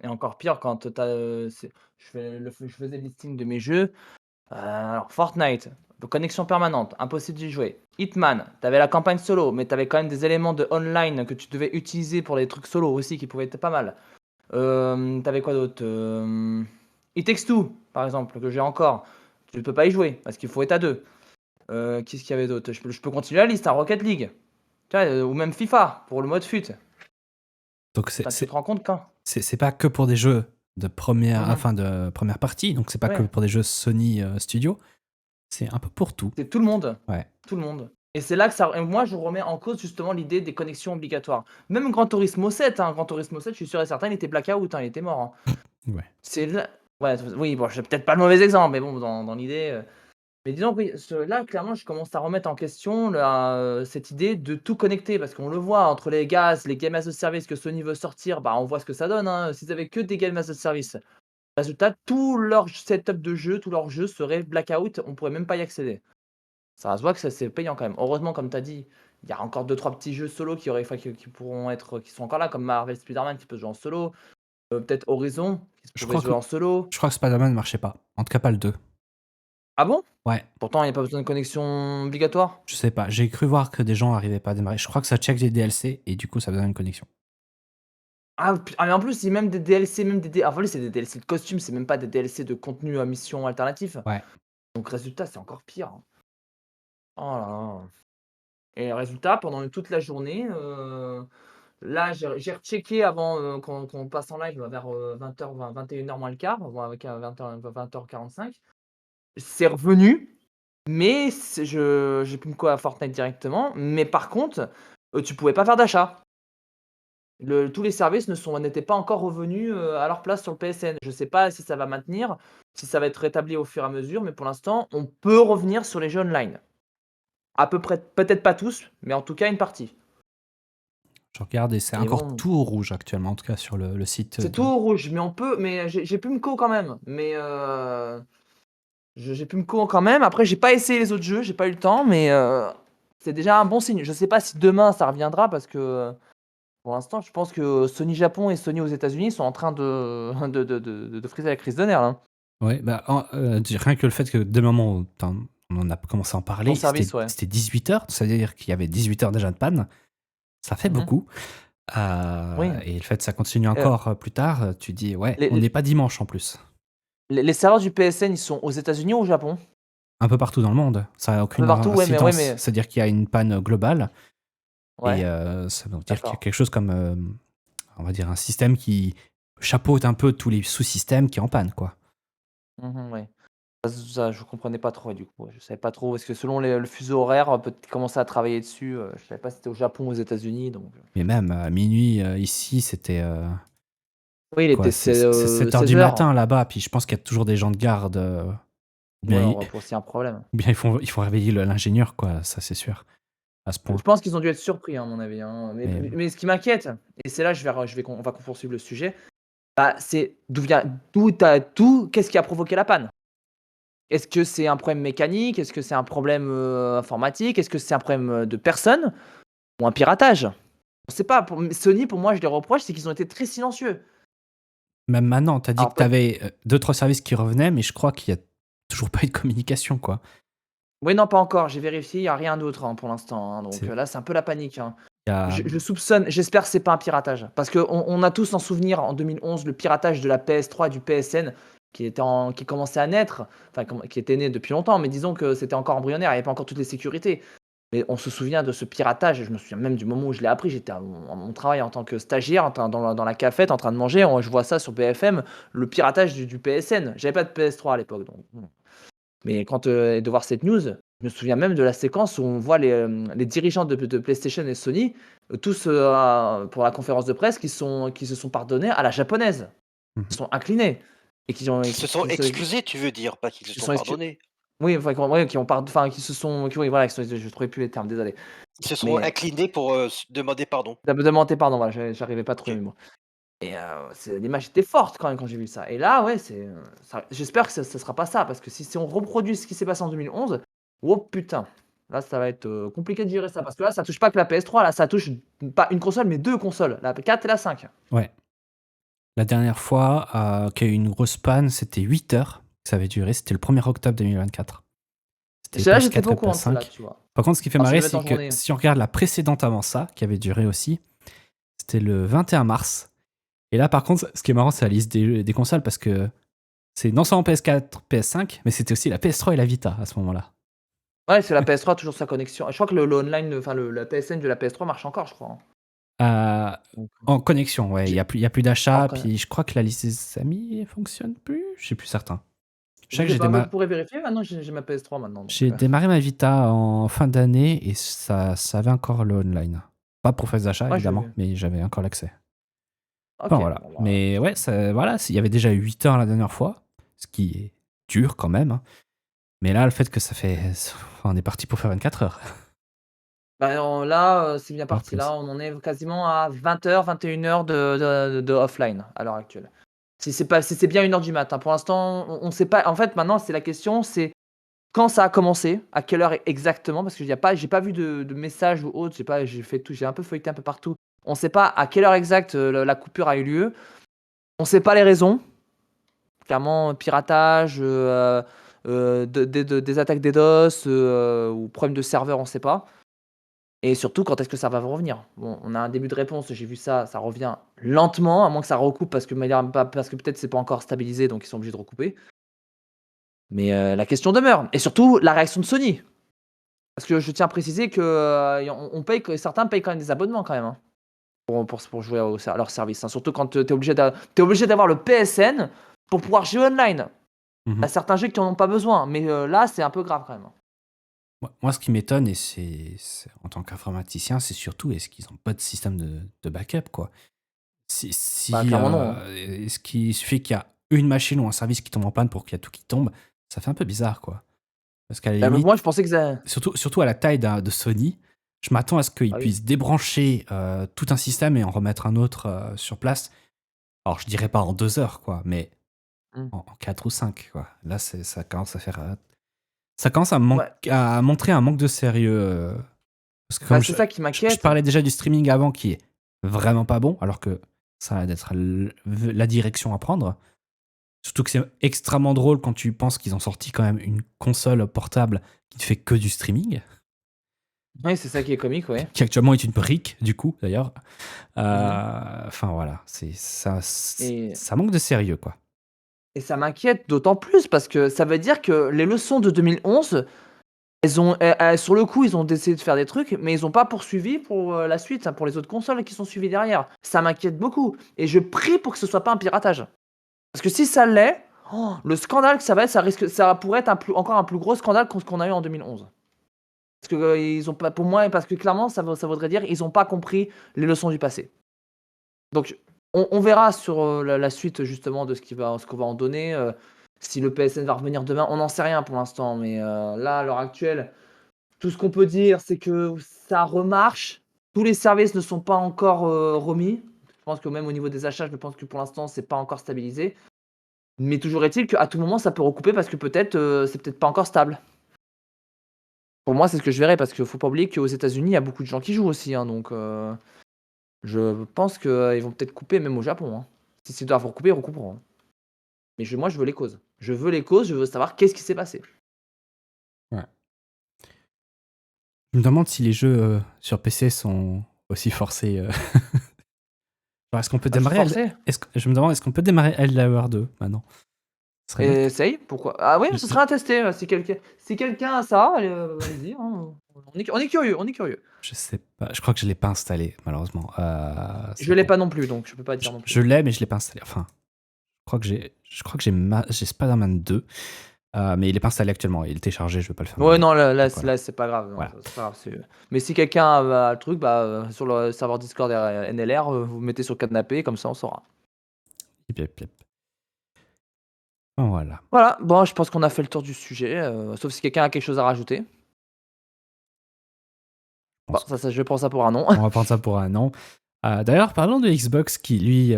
Et encore pire quand tu as, je faisais le listing de mes jeux. Alors Fortnite, connexion permanente, impossible d'y jouer. Hitman, t'avais la campagne solo, mais t'avais quand même des éléments de online que tu devais utiliser pour les trucs solo aussi qui pouvaient être pas mal. Tu quoi d'autre? It Takes Two, par exemple, que j'ai encore. Tu ne peux pas y jouer parce qu'il faut être à deux. Qu'est-ce qu'il y avait d'autre? Je peux continuer la liste, hein, Rocket League. Tu vois, ou même FIFA pour le mode fut. Donc Putain, tu te rends compte quand? c'est pas que pour des jeux de première, Mhm. enfin de première partie, donc c'est pas que Ouais. pour des jeux Sony Studio, c'est un peu pour tout. C'est tout le monde. Ouais. Tout le monde. Et c'est là que ça. Et moi, je remets en cause justement l'idée des connexions obligatoires. Même Gran Turismo 7, hein, Gran Turismo 7, je suis sûr et certain, il était blackout, hein, il était mort. Hein. Ouais. C'est là. Ouais, oui, bon, c'est peut-être pas le mauvais exemple, mais bon, dans l'idée. Mais disons que oui, là, clairement, je commence à remettre en question cette idée de tout connecter. Parce qu'on le voit, entre les gaz, les Game as a Service que Sony veut sortir, bah, on voit ce que ça donne. Hein. S'ils avaient que des Game as a Service, résultat, tout leur setup de jeu, tout leur jeu serait blackout, on pourrait même pas y accéder. Ça se voit que ça c'est payant quand même. Heureusement, comme tu as dit, il y a encore 2-3 petits jeux solo qui pourront être, qui sont encore là, comme Marvel Spider-Man qui peut se jouer en solo, peut-être Horizon qui Je pouvait crois se jouer que en solo. je crois que Spider-Man ne marchait pas. En tout cas pas le 2. Ah bon? Ouais, Pourtant, il n'y a pas besoin de connexion obligatoire. je sais pas. J'ai cru voir que des gens arrivaient pas à démarrer. Je crois que ça check les DLC et du coup ça besoin une connexion. Mais en plus, c'est même des DLC, même enfin, c'est des DLC de costumes, c'est même pas des DLC de contenu à mission alternatif. Ouais. Donc, résultat, c'est encore pire. Hein. Oh là là. Et résultat, pendant toute la journée, là, j'ai rechecké avant qu'on passe en live vers 20h, 21h moins le quart, avec 20h45. C'est revenu, mais j'ai plus quoi à Fortnite directement. Mais par contre, tu pouvais pas faire d'achat. Tous les services n'étaient pas encore revenus à leur place sur le PSN. Je sais pas si ça va maintenir, si ça va être rétabli au fur et à mesure, mais pour l'instant, on peut revenir sur les jeux online. À peu près, peut-être pas tous, mais en tout cas une partie. Je regarde et c'est Et encore bon, tout au rouge actuellement, en tout cas sur le site c'est de... tout au rouge, mais on peut. Mais j'ai Pumco quand même. Mais j'ai Pumco quand même. Après, j'ai pas essayé les autres jeux, j'ai pas eu le temps, mais c'est déjà un bon signe. Je sais pas si demain ça reviendra parce que pour l'instant, je pense que Sony Japon et Sony aux États-Unis sont en train de friser la crise de nerfs. Là. Ouais, bah, rien que le fait que dès le moment où on en a commencé à en Bon parler, service, ouais. c'était 18 heures, ça veut dire qu'il y avait 18 heures déjà de panne. Ça fait Mhm. beaucoup. Oui. Et le fait que ça continue encore plus tard, tu dis, ouais, Les, on n'est pas dimanche en plus. les serveurs du PSN, ils sont aux États-Unis ou au Japon? Un peu partout dans le monde. Ça n'a Un aucune peu partout, ouais, incidence. mais C'est-à-dire qu'il y a une panne globale. ouais, Et ça veut dire qu'il y a d'accord. quelque chose comme, on va dire, un système qui chapeaute un peu tous les sous-systèmes qui est en panne, quoi. Ouais. Ça, je comprenais pas trop, et du coup, ouais, je savais pas trop. Parce que selon le fuseau horaire, peut-être commencer à travailler dessus. Je savais pas si c'était au Japon ou aux États-Unis. Donc... Mais même à minuit, ici, c'était Oui, il était quoi, c'est 7 heures 16 du heures. matin là-bas. Puis je pense qu'il y a toujours des gens de garde. Ou Ouais, bien, on va aussi un problème. ou bien ils font réveiller l'ingénieur, quoi. Ça, c'est sûr. À ce point. Je pense qu'ils ont dû être surpris, hein, à mon avis. Hein. Mais, Mais ce qui m'inquiète, et c'est là on va poursuivre le sujet, bah, c'est qu'est-ce qui a provoqué la panne? Est-ce que c'est un problème mécanique? Est-ce que c'est un problème informatique? Est-ce que c'est un problème de personne? Ou un piratage? On sait pas. Sony, pour moi, je les reproche, c'est qu'ils ont été très silencieux. même maintenant, tu as dit Alors, que tu avais 2-3 services qui revenaient, mais je crois qu'il n'y a toujours pas eu de communication, quoi. oui, non, pas encore. J'ai vérifié, il n'y a rien d'autre hein, pour l'instant. Hein. Donc C'est- là, c'est un peu la panique. Hein. il y a- Je soupçonne, j'espère que c'est pas un piratage. Parce qu'on a tous en souvenir en 2011 le piratage de la PS3 et du PSN qui commençait à naître, enfin qui était né depuis longtemps, mais disons que c'était encore embryonnaire, il n'y avait pas encore toutes les sécurités. Mais on se souvient de ce piratage, je me souviens même du moment où je l'ai appris, j'étais à mon travail en tant que stagiaire, dans la cafette, en train de manger, je vois ça sur BFM, le piratage du PSN. J'avais pas de PS3 à l'époque, donc. Mais quand de voir cette news, je me souviens même de la séquence où on voit les dirigeants de PlayStation et Sony, tous pour la conférence de presse, qui se sont pardonnés à la japonaise. Mhm. Ils sont inclinés. Et Qui se sont excusés, tu veux dire, pas qu'ils se sont pardonnés. Oui, enfin, qui se sont. Oui, voilà, je ne trouvais plus les termes, désolé. Ils se sont inclinés pour demander pardon. Demander pardon, voilà, j'arrivais pas à trouver mes mots. Et l'image était forte quand même quand j'ai vu ça. Et là, ouais, j'espère que ça sera pas ça, parce que si on reproduit ce qui s'est passé en 2011, oh putain, là ça va être compliqué de gérer ça, parce que là ça touche pas que la PS3, là ça touche pas une console mais deux consoles, la 4 et la 5. Ouais. La dernière fois qu'il y a eu une grosse panne, c'était 8 heures que ça avait duré. C'était le 1er octobre 2024. C'était Là PS4 j'étais pas au et courant de cela, PS5. tu vois. Par contre, ce qui fait Alors, marrer, ça devait c'est être en journée. que si on regarde la précédente avant ça, qui avait duré aussi, c'était le 21 mars. Et là, par contre, ce qui est marrant, c'est la liste des consoles, parce que c'est non seulement PS4, PS5, mais c'était aussi la PS3 et la Vita à ce moment-là. Ouais, c'est la PS3 toujours sa connexion. Je crois que le online, enfin la PSN de la PS3 marche encore, je crois. Donc, En connexion, ouais. Il j'ai- y a plus en d'achat. con- Puis je crois que la liste des amis fonctionne plus. Je suis plus certain. Je sais je que sais pas, vous pourrez vérifier. Maintenant, j'ai ma PS3 maintenant. Donc, j'ai démarré ma Vita en fin d'année et ça avait encore le online. Pas pour faire des achats, ouais, évidemment, mais j'avais encore l'accès. Enfin, Ok. voilà. Bon, bah, Mais ouais, voilà, il y avait déjà 8 heures la dernière fois, ce qui est dur quand même, hein. Mais là, le fait que ça fait. Enfin, on est parti pour faire 24 heures. là, c'est bien Voire parti. plus. Là, on en est quasiment à 20h, 21h de offline à l'heure actuelle. Si c'est bien 1h du matin. Pour l'instant, on sait pas. En fait, maintenant, c'est la question, c'est quand ça a commencé, à quelle heure exactement, parce que j'ai pas vu de message ou autre. J'ai un peu feuilleté un peu partout. On sait pas à quelle heure exacte la coupure a eu lieu. On sait pas les raisons. Clairement, piratage, des attaques DDoS, ou problème de serveur, on sait pas. Et surtout, quand est-ce que ça va revenir? Bon, on a un début de réponse, j'ai vu ça, ça revient lentement, à moins que ça recoupe parce que peut-être c'est pas encore stabilisé, donc ils sont obligés de recouper. Mais la question demeure. Et surtout, la réaction de Sony. Parce que je tiens à préciser que on paye, que certains payent quand même des abonnements quand même, hein, pour jouer à leur service, hein. Surtout quand tu es obligé d'avoir le PSN pour pouvoir jouer online. Il y a certains jeux qui en ont pas besoin, mais là, c'est un peu grave quand même, hein. Moi, ce qui m'étonne, et en tant qu'informaticien, c'est surtout est-ce qu'ils n'ont pas de système de backup, quoi. Bah, clairement non, hein. Est-ce qu'il suffit qu'il y a une machine ou un service qui tombe en panne pour qu'il y a tout qui tombe, ça fait un peu bizarre, quoi. Parce qu'à la Bah, limite, moi, je pensais que ça. surtout à la taille de Sony, je m'attends à ce qu'ils Ah oui. puissent débrancher tout un système et en remettre un autre sur place. Alors, je dirais pas en 2 heures, quoi, mais Mm. en 4 ou 5, quoi. Là, ça commence à faire. Ça commence Ouais. à montrer un manque de sérieux. Parce que Bah, comme c'est ça qui je m'inquiète. parlais déjà du streaming avant qui est vraiment pas bon, alors que ça va être la direction à prendre. Surtout que c'est extrêmement drôle quand tu penses qu'ils ont sorti quand même une console portable qui ne fait que du streaming, Oui, c'est ça qui est comique, ouais. qui actuellement est une brique, du coup, d'ailleurs. Mhm. Enfin, voilà, Et, ça manque de sérieux, quoi. et ça m'inquiète d'autant plus parce que ça veut dire que les leçons de 2011, sur le coup, ils ont essayé de faire des trucs, mais ils n'ont pas poursuivi pour la suite, hein, pour les autres consoles qui sont suivies derrière. Ça m'inquiète beaucoup. Et je prie pour que ce soit pas un piratage. Parce que si ça l'est, le scandale que ça va être, ça pourrait être encore un plus gros scandale que ce qu'on a eu en 2011. Parce que ils ont pas, pour moi, parce que clairement, ça voudrait dire ils n'ont pas compris les leçons du passé. Donc, on verra sur la suite justement de ce qu'on va en donner. Si le PSN va revenir demain, on n'en sait rien pour l'instant. Mais là, à l'heure actuelle, tout ce qu'on peut dire, c'est que ça remarche. Tous les services ne sont pas encore remis. Je pense que même au niveau des achats, je pense que pour l'instant, c'est pas encore stabilisé. Mais toujours est-il qu'à tout moment, ça peut recouper parce que peut-être c'est peut-être pas encore stable. Pour moi, c'est ce que je verrais parce qu'il faut pas oublier qu'aux États-Unis, il y a beaucoup de gens qui jouent aussi, hein, donc je pense qu'ils vont peut-être couper même au Japon, hein. Si c'est doivent recouper, ils recouperont, hein. Mais moi, je veux les causes. Je veux les causes, je veux savoir qu'est-ce qui s'est passé. Ouais. Je me demande si les jeux sur PC sont aussi forcés. Genre, est-ce qu'on peut Ah, je suis démarrer forcé. Je me demande, est-ce qu'on peut démarrer Helldivers 2 maintenant? Ce serait bien. Essaye, pourquoi? Ah oui, Je- ce sera à tester. Si quelqu'un a ça, allez-y, hein. On est curieux, on est curieux. Je sais pas. Je crois que je l'ai pas installé, malheureusement. Je l'ai pas non plus, donc je peux pas dire non plus. Je l'ai, mais je l'ai pas installé. Enfin, je crois que j'ai Spider-Man 2, mais il est pas installé actuellement. Il est téléchargé, je vais pas le faire. Ouais, non, là, Donc, voilà. c'est pas grave, non, Voilà. c'est pas grave, mais si quelqu'un a le truc, bah, sur le serveur Discord NLR, vous mettez sur le canapé, comme ça on saura. Yep, yep, yep. Bon, voilà. Voilà, bon, je pense qu'on a fait le tour du sujet, sauf si quelqu'un a quelque chose à rajouter. Bon, ça, je prends ça pour un non. On va prendre ça pour un non. D'ailleurs, parlons de Xbox qui, lui,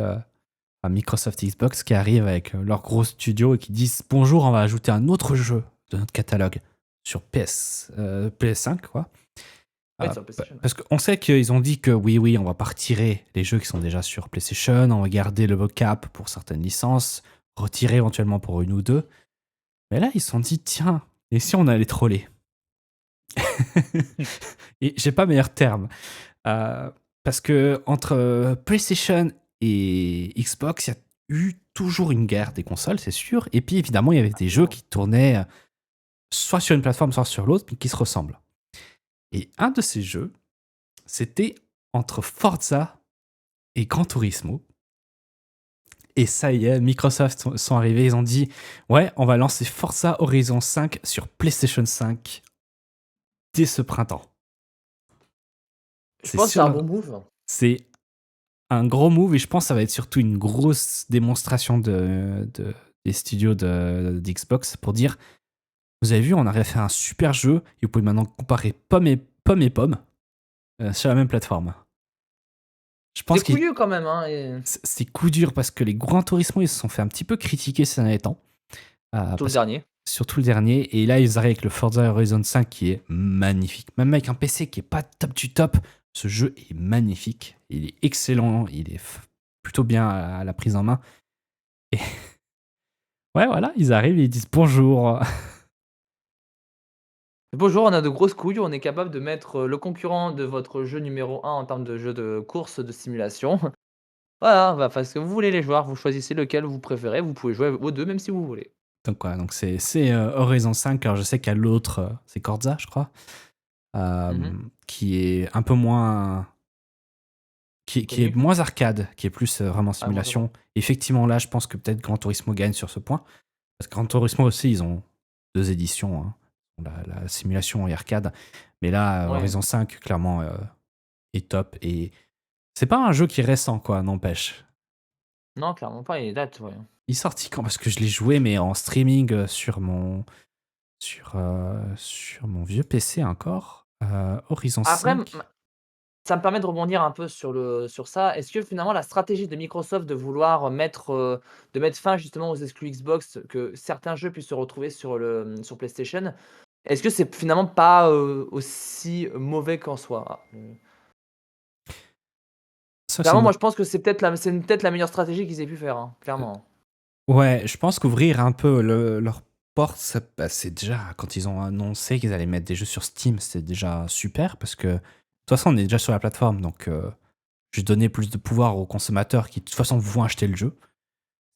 Microsoft Xbox, qui arrive avec leur gros studio et qui disent bonjour, on va ajouter un autre jeu de notre catalogue sur PS5, quoi. Ouais, sur PlayStation. Parce qu'on sait qu'ils ont dit que oui, on va pas retirer les jeux qui sont déjà sur PlayStation, on va garder le cap pour certaines licences, retirer éventuellement pour une ou deux. Mais là, ils se sont dit, tiens, et si on allait troller? Et j'ai pas meilleur terme. Parce que entre PlayStation et Xbox, il y a eu toujours une guerre des consoles, c'est sûr. Et puis évidemment, il y avait des jeux qui tournaient soit sur une plateforme, soit sur l'autre, mais qui se ressemblent. Et un de ces jeux, c'était entre Forza et Gran Turismo. Et ça y est, Microsoft sont arrivés, ils ont dit ouais, on va lancer Forza Horizon 5 sur PlayStation 5 dès ce printemps. Je C'est pense que c'est un sûr, bon move. c'est un gros move et je pense que ça va être surtout une grosse démonstration des studios d'Xbox pour dire vous avez vu, on arrive à faire un super jeu et vous pouvez maintenant comparer pomme sur la même plateforme. Je pense C'est que couillu quand même, hein. c'est coup dur parce que les Gran Turismo ils se sont fait un petit peu critiquer ces derniers temps. Tout le Parce que dernier. surtout le dernier. Et là, ils arrivent avec le Forza Horizon 5 qui est magnifique. Même avec un PC qui est pas top du top, ce jeu est magnifique. Il est excellent. Il est plutôt bien à la prise en main. Et ouais, voilà, ils arrivent et ils disent bonjour. Bonjour, on a de grosses couilles, on est capable de mettre le concurrent de votre jeu numéro 1 en termes de jeu de course, de simulation. Voilà, bah, parce que vous voulez les joueurs, vous choisissez lequel vous préférez, vous pouvez jouer aux deux même si vous voulez. Donc, voilà, donc c'est Horizon 5. Alors, je sais qu'il y a l'autre, c'est Corza, je crois, qui est un peu moins. Qui est Connu. moins arcade, qui est plus vraiment Ah, moi, ça va. simulation. Effectivement, là, je pense que peut-être Gran Turismo gagne sur ce point. Parce que Gran Turismo aussi, ils ont 2 éditions, hein. La simulation et arcade. Mais là, Ouais. Horizon 5, clairement, est top. Et c'est pas un jeu qui est récent, quoi, n'empêche. Non, clairement pas, il date, ouais. Il est sorti quand? Parce que je l'ai joué, mais en streaming sur mon vieux PC encore. Horizon Après, 5. ça me permet de rebondir un peu sur ça. Est-ce que finalement la stratégie de Microsoft de vouloir de mettre fin justement aux exclus Xbox, que certains jeux puissent se retrouver sur PlayStation, est-ce que c'est finalement pas, aussi mauvais qu'en soi? Ça, c'est Clairement, une moi autre. je pense que c'est peut-être la meilleure stratégie qu'ils aient pu faire, hein, clairement. Ouais, je pense qu'ouvrir un peu leur porte, bah, c'est déjà, quand ils ont annoncé qu'ils allaient mettre des jeux sur Steam, c'était déjà super parce que de toute façon, on est déjà sur la plateforme, donc juste donner plus de pouvoir aux consommateurs qui de toute façon vont acheter le jeu.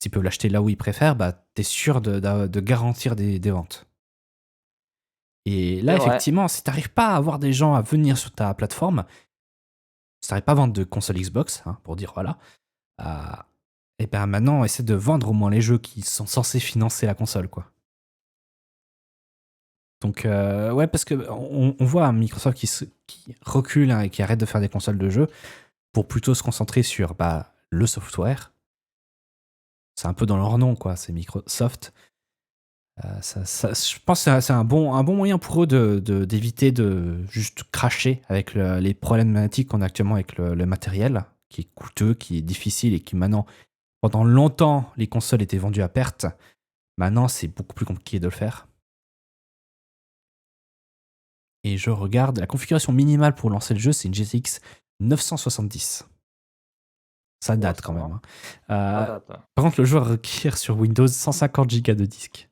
S'ils peuvent l'acheter là où ils préfèrent, bah, t'es sûr de garantir des ventes. Et là, C'est vrai. effectivement, si t'arrives pas à avoir des gens à venir sur ta plateforme, si t'arrives pas à vendre de console Xbox, hein, pour dire voilà, et ben maintenant, essaie de vendre au moins les jeux qui sont censés financer la console, quoi. Donc, ouais, parce que on voit un Microsoft qui recule, hein, et qui arrête de faire des consoles de jeux pour plutôt se concentrer sur bah, le software. C'est un peu dans leur nom, quoi, c'est Microsoft. Je pense que c'est un bon moyen pour eux d'éviter de juste cracher avec les problématiques qu'on a actuellement avec le matériel, qui est coûteux, qui est difficile et qui maintenant, pendant longtemps, les consoles étaient vendues à perte. Maintenant, c'est beaucoup plus compliqué de le faire. Et je regarde, la configuration minimale pour lancer le jeu, c'est une GTX 970. Ça Ouais, date ça quand va. même, hein. Ça date, ouais. Par contre, le jeu requiert sur Windows 150 Go de disque.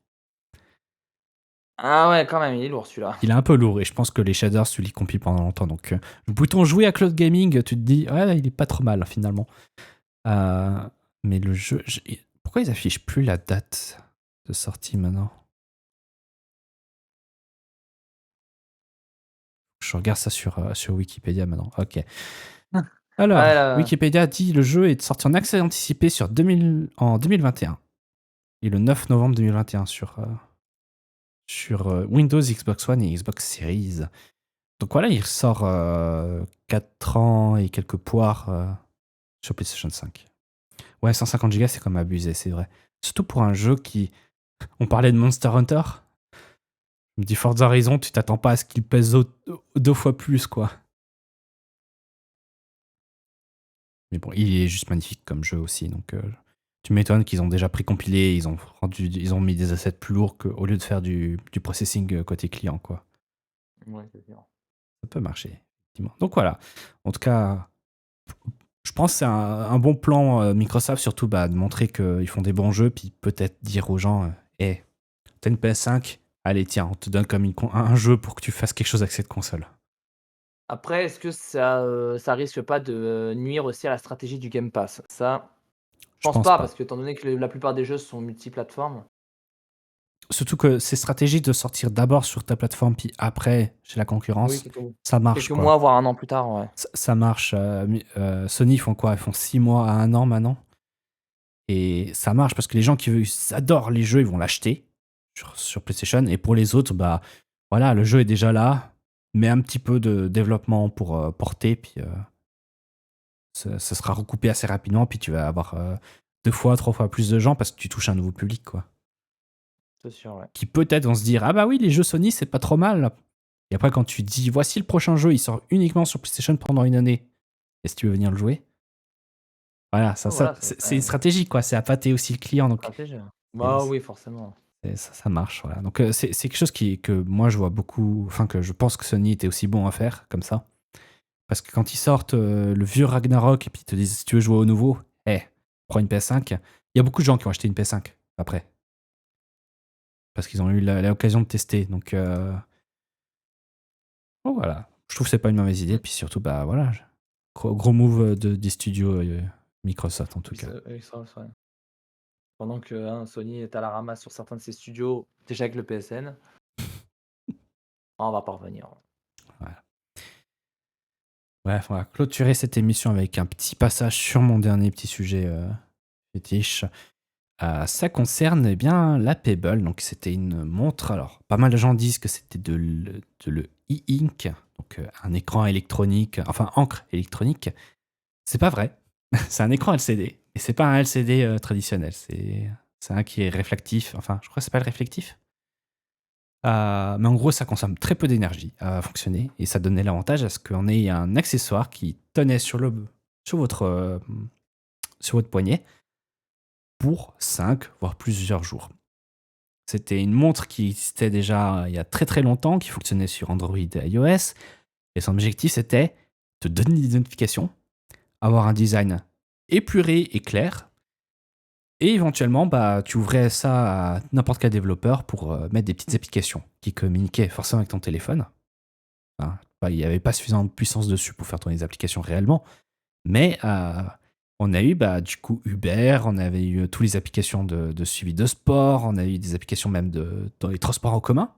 Ah ouais, quand même, il est lourd celui-là. Il est un peu lourd et je pense que les shaders, tu les compiles pendant longtemps. Donc, le bouton jouer à cloud gaming, tu te dis, ouais, il est pas trop mal finalement. Euh, mais le jeu, pourquoi ils affichent plus la date de sortie maintenant? Je regarde ça sur Wikipédia maintenant. Ok. Alors, Ouais, là, Wikipédia dit le jeu est sorti en accès anticipé en 2021. Et le 9 novembre 2021 sur Windows, Xbox One et Xbox Series. Donc voilà, il sort 4 ans et quelques poires sur PlayStation 5. Ouais, 150 Go, c'est comme abusé, c'est vrai. Surtout pour un jeu qui... On parlait de Monster Hunter. Je me dis Forza Horizon, tu t'attends pas à ce qu'il pèse 2 fois plus, quoi. Mais bon, il est juste magnifique comme jeu aussi, donc tu m'étonnes qu'ils ont déjà précompilé, ils ont mis des assets plus lourds au lieu de faire du processing côté client, quoi. ouais, c'est sûr. Ça peut marcher, effectivement. Donc voilà. En tout cas, je pense que c'est un bon plan Microsoft, surtout bah, de montrer qu'ils font des bons jeux, puis peut-être dire aux gens, hey, t'as une PS5, allez tiens, on te donne comme un jeu pour que tu fasses quelque chose avec cette console. Après, est-ce que ça risque pas de nuire aussi à la stratégie du Game Pass? Ça, je Je pense pense pas, pas. parce que étant donné que la plupart des jeux sont multiplateformes. Surtout que c'est stratégique de sortir d'abord sur ta plateforme, puis après chez la Oui, concurrence. quelques, Ça marche, quelques quoi. mois, voire un an plus tard, ouais. Ça marche. Sony, ils font quoi? Ils font 6 mois à 1 an maintenant. Et ça marche parce que les gens qui adorent les jeux, ils vont l'acheter sur PlayStation. Et pour les autres, bah voilà, le jeu est déjà là, mais un petit peu de développement pour porter, puis ça sera recoupé assez rapidement, puis tu vas avoir 2 fois, 3 fois plus de gens parce que tu touches un nouveau public, quoi. C'est sûr, ouais. Qui peut-être vont se dire ah bah oui, les jeux Sony, c'est pas trop mal. Et après, quand tu dis voici le prochain jeu, il sort uniquement sur PlayStation pendant une année, est-ce que tu veux venir le jouer? Voilà, Ouais, voilà, c'est une stratégie, quoi. C'est appâter aussi le client. Donc, stratégie. Bah oui, forcément. ça marche. Voilà. Donc, c'est quelque chose que moi, je vois beaucoup. Enfin, que je pense que Sony était aussi bon à faire, comme ça. Parce que quand ils sortent le vieux Ragnarok et puis ils te disent si tu veux jouer au nouveau, prends une PS5. Il y a beaucoup de gens qui ont acheté une PS5 après. Parce qu'ils ont eu l'occasion de tester. Donc, bon, voilà. Je trouve que c'est pas une mauvaise idée. Puis surtout, bah voilà. Gros move des studios Microsoft, en tout cas. Ouais. Pendant que Sony est à la ramasse sur certains de ses studios, déjà avec le PSN, on va pas revenir. Voilà. Bref, on va clôturer cette émission avec un petit passage sur mon dernier petit sujet fétiche. Ça concerne bien la Pebble. Donc, c'était une montre. Alors, pas mal de gens disent que c'était de le e-ink, donc un écran électronique, enfin encre électronique. C'est pas vrai. C'est un écran LCD. Et c'est pas un LCD traditionnel. C'est un qui est réflectif. Enfin, je crois que c'est pas le réflectif. Mais en gros, ça consomme très peu d'énergie à fonctionner. Et ça donnait l'avantage à ce qu'on ait un accessoire qui tenait sur votre poignet pour 5, voire plusieurs jours. C'était une montre qui existait déjà il y a très très longtemps, qui fonctionnait sur Android et iOS. Et son objectif, c'était de donner des notifications, avoir un design épuré et clair. Et éventuellement, bah, tu ouvrais ça à n'importe quel développeur pour mettre des petites applications qui communiquaient forcément avec ton téléphone. Enfin, il n'y avait pas suffisamment de puissance dessus pour faire tourner les applications réellement. Mais on a eu du coup Uber, on avait eu toutes les applications de suivi de sport, on a eu des applications même dans les transports en commun.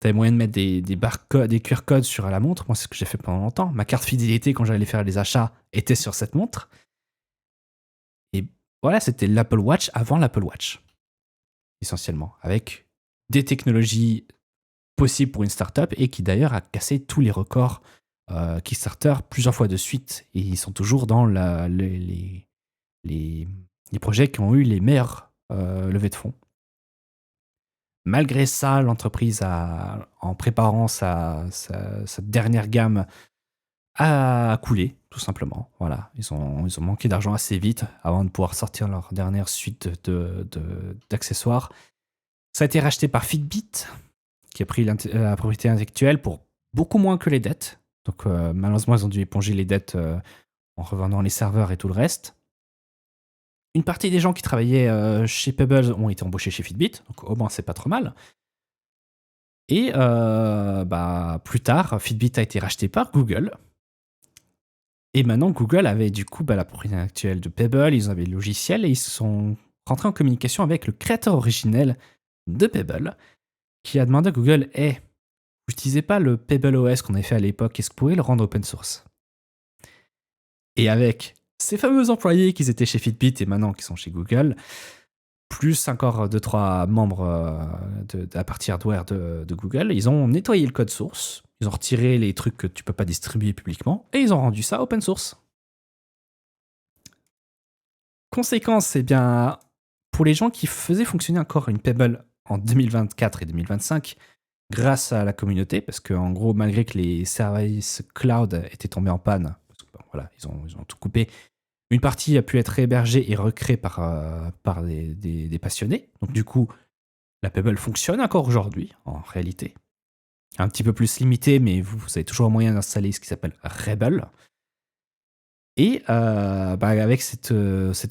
Tu avais moyen de mettre des barcodes, des QR codes sur la montre. Moi, c'est ce que j'ai fait pendant longtemps. Ma carte fidélité, quand j'allais faire les achats, était sur cette montre. Et voilà, c'était l'Apple Watch avant l'Apple Watch, essentiellement, avec des technologies possibles pour une startup et qui d'ailleurs a cassé tous les records Kickstarter plusieurs fois de suite. Et ils sont toujours dans les projets qui ont eu les meilleures levées de fonds. Malgré ça, l'entreprise, en préparant sa dernière gamme, a coulé, tout simplement. Voilà. Ils ont manqué d'argent assez vite avant de pouvoir sortir leur dernière suite d'accessoires. Ça a été racheté par Fitbit, qui a pris la propriété intellectuelle pour beaucoup moins que les dettes. Donc malheureusement, ils ont dû éponger les dettes en revendant les serveurs et tout le reste. Une partie des gens qui travaillaient chez Pebble ont été embauchés chez Fitbit, donc au moins c'est pas trop mal. Et plus tard, Fitbit a été racheté par Google. Et maintenant, Google avait du coup la propriété actuelle de Pebble, ils avaient le logiciel et ils sont rentrés en communication avec le créateur originel de Pebble, qui a demandé à Google vous n'utilisez pas le Pebble OS qu'on avait fait à l'époque, est-ce que vous pouvez le rendre open source? Et avec ces fameux employés qui étaient chez Fitbit et maintenant qui sont chez Google, plus encore 2-3 membres de la partie hardware de Google, ils ont nettoyé le code source, ils ont retiré les trucs que tu peux pas distribuer publiquement et ils ont rendu ça open source. Conséquence, pour les gens qui faisaient fonctionner encore une Pebble en 2024 et 2025 grâce à la communauté, parce qu'en gros, malgré que les services cloud étaient tombés en panne, voilà, ils ont tout coupé. Une partie a pu être hébergée et recréée par des passionnés. Donc du coup, la Pebble fonctionne encore aujourd'hui, en réalité. Un petit peu plus limité, mais vous avez toujours un moyen d'installer ce qui s'appelle Rebel. Et avec cette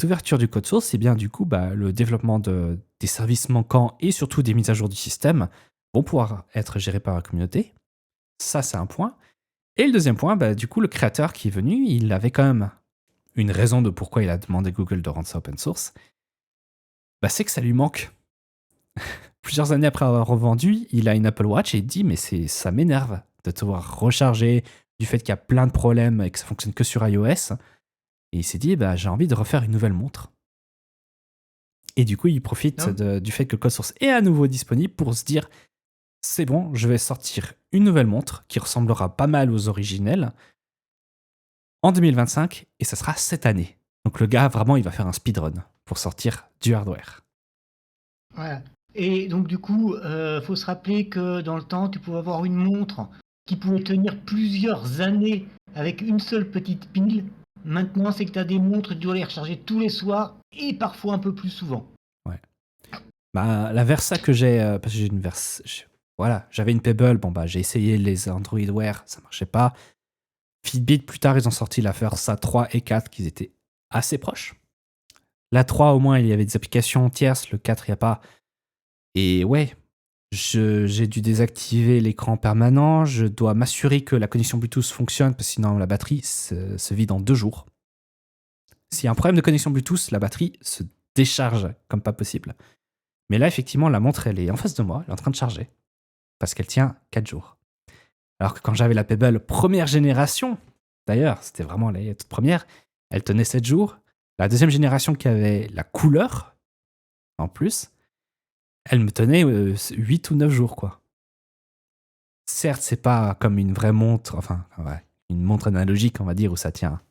ouverture du code source, c'est bien du coup le développement des services manquants et surtout des mises à jour du système vont pouvoir être gérés par la communauté. Ça, c'est un point. Et le deuxième point, du coup, le créateur qui est venu, il avait quand même une raison de pourquoi il a demandé à Google de rendre ça open source. C'est que ça lui manque. Plusieurs années après avoir revendu, il a une Apple Watch et il dit mais ça m'énerve de devoir recharger, du fait qu'il y a plein de problèmes et que ça fonctionne que sur iOS. Et il s'est dit bah j'ai envie de refaire une nouvelle montre. Et du coup il profite Non. du fait que le code source est à nouveau disponible pour se dire c'est bon, je vais sortir une nouvelle montre qui ressemblera pas mal aux originelles en 2025 et ça sera cette année. Donc le gars vraiment il va faire un speedrun pour sortir du hardware. Voilà. Et donc du coup, faut se rappeler que dans le temps, tu pouvais avoir une montre qui pouvait tenir plusieurs années avec une seule petite pile. Maintenant, c'est que tu as des montres, tu dois les recharger tous les soirs et parfois un peu plus souvent. Bah, la Versa que j'ai, parce que j'ai une Versa, voilà, j'avais une Pebble, bon bah j'ai essayé les Android Wear, ça marchait pas. Fitbit, plus tard, ils ont sorti la Versa 3 et 4 qui étaient assez proches. La 3, au moins, il y avait des applications tierces, le 4, il n'y a pas. Et ouais, j'ai dû désactiver l'écran permanent, je dois m'assurer que la connexion Bluetooth fonctionne, parce que sinon la batterie se vide en 2 jours. S'il y a un problème de connexion Bluetooth, la batterie se décharge comme pas possible. Mais là, effectivement, la montre, elle est en face de moi, elle est en train de charger. Parce qu'elle tient 4 jours. Alors que quand j'avais la Pebble première génération, d'ailleurs, c'était vraiment la toute première, elle tenait 7 jours. La deuxième génération qui avait la couleur, en plus, elle me tenait 8 ou 9 jours, quoi. Certes, c'est pas comme une vraie montre, enfin, ouais, une montre analogique, on va dire, où ça tient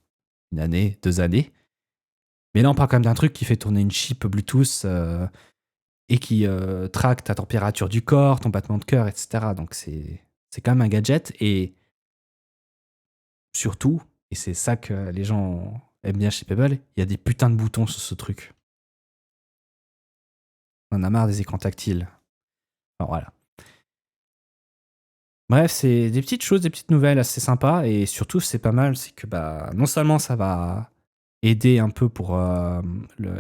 une année, 2 années. Mais là, on parle quand même d'un truc qui fait tourner une chip Bluetooth et qui traque ta température du corps, ton battement de cœur, etc. Donc c'est quand même un gadget. Et surtout, et c'est ça que les gens aiment bien chez Pebble, il y a des putains de boutons sur ce truc. On en a marre des écrans tactiles. Enfin, voilà. Bref, c'est des petites choses, des petites nouvelles assez sympas. Et surtout, c'est pas mal, c'est que bah, non seulement ça va aider un peu pour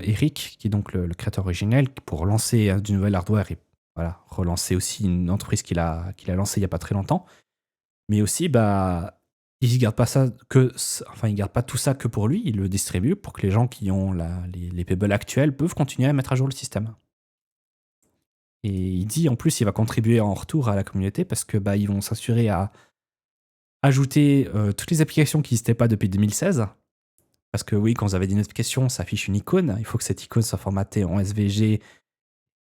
Eric, qui est donc le créateur originel, pour lancer du nouvel hardware et voilà, relancer aussi une entreprise qu'il a lancée il n'y a pas très longtemps. Mais aussi, bah, il garde pas ça il garde pas tout ça que pour lui, il le distribue pour que les gens qui ont les Pebble actuels peuvent continuer à mettre à jour le système. Et il dit en plus, il va contribuer en retour à la communauté parce que bah, ils vont s'assurer à ajouter toutes les applications qui n'existaient pas depuis 2016. Parce que oui, quand vous avez des notifications, ça affiche une icône. Il faut que cette icône soit formatée en SVG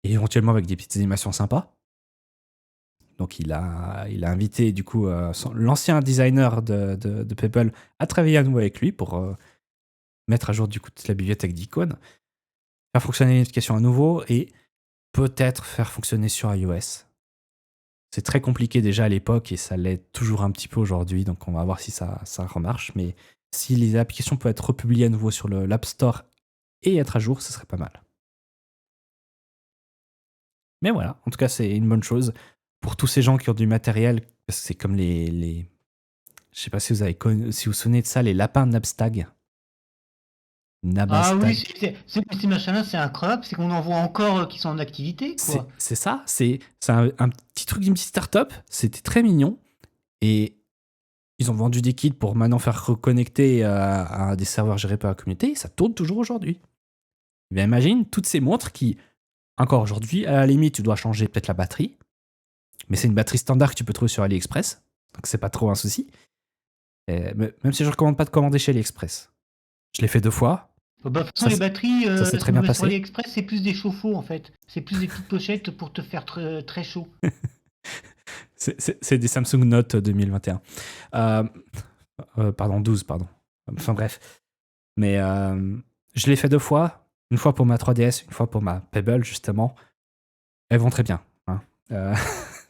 et éventuellement avec des petites animations sympas. Donc il a invité du coup l'ancien designer de Pebble à travailler à nouveau avec lui pour mettre à jour du coup toute la bibliothèque d'icônes, faire fonctionner les notifications à nouveau et peut-être faire fonctionner sur iOS. C'est très compliqué déjà à l'époque et ça l'est toujours un petit peu aujourd'hui, donc on va voir si ça remarche. Mais si les applications peuvent être republiées à nouveau sur l'App Store et être à jour, ce serait pas mal. Mais voilà, en tout cas, c'est une bonne chose pour tous ces gens qui ont du matériel, parce que c'est comme les je sais pas si vous si vous vous souvenez de ça, les lapins Nabstag. Ah oui, Nabastag. ces machins-là, c'est incroyable, c'est qu'on en voit encore qui sont en activité, quoi. C'est ça, c'est un petit truc d'une petite start-up, c'était très mignon, et ils ont vendu des kits pour maintenant faire reconnecter à des serveurs gérés par la communauté, et ça tourne toujours aujourd'hui. Eh bien, imagine toutes ces montres qui, encore aujourd'hui, à la limite, tu dois changer peut-être la batterie, mais c'est une batterie standard que tu peux trouver sur AliExpress, donc c'est pas trop un souci. Même si je recommande pas de commander chez AliExpress. Je l'ai fait 2 fois. Bah, de toute façon, Ça, les batteries ça s'est très sur bien passé. AliExpress, c'est plus des chauffe-eau en fait. C'est plus des petites pochettes pour te faire très chaud. C'est des Samsung Note 2021. Pardon, 12, pardon. Enfin bref. Mais je l'ai fait 2 fois. Une fois pour ma 3DS, une fois pour ma Pebble, justement. Elles vont très bien. Hein.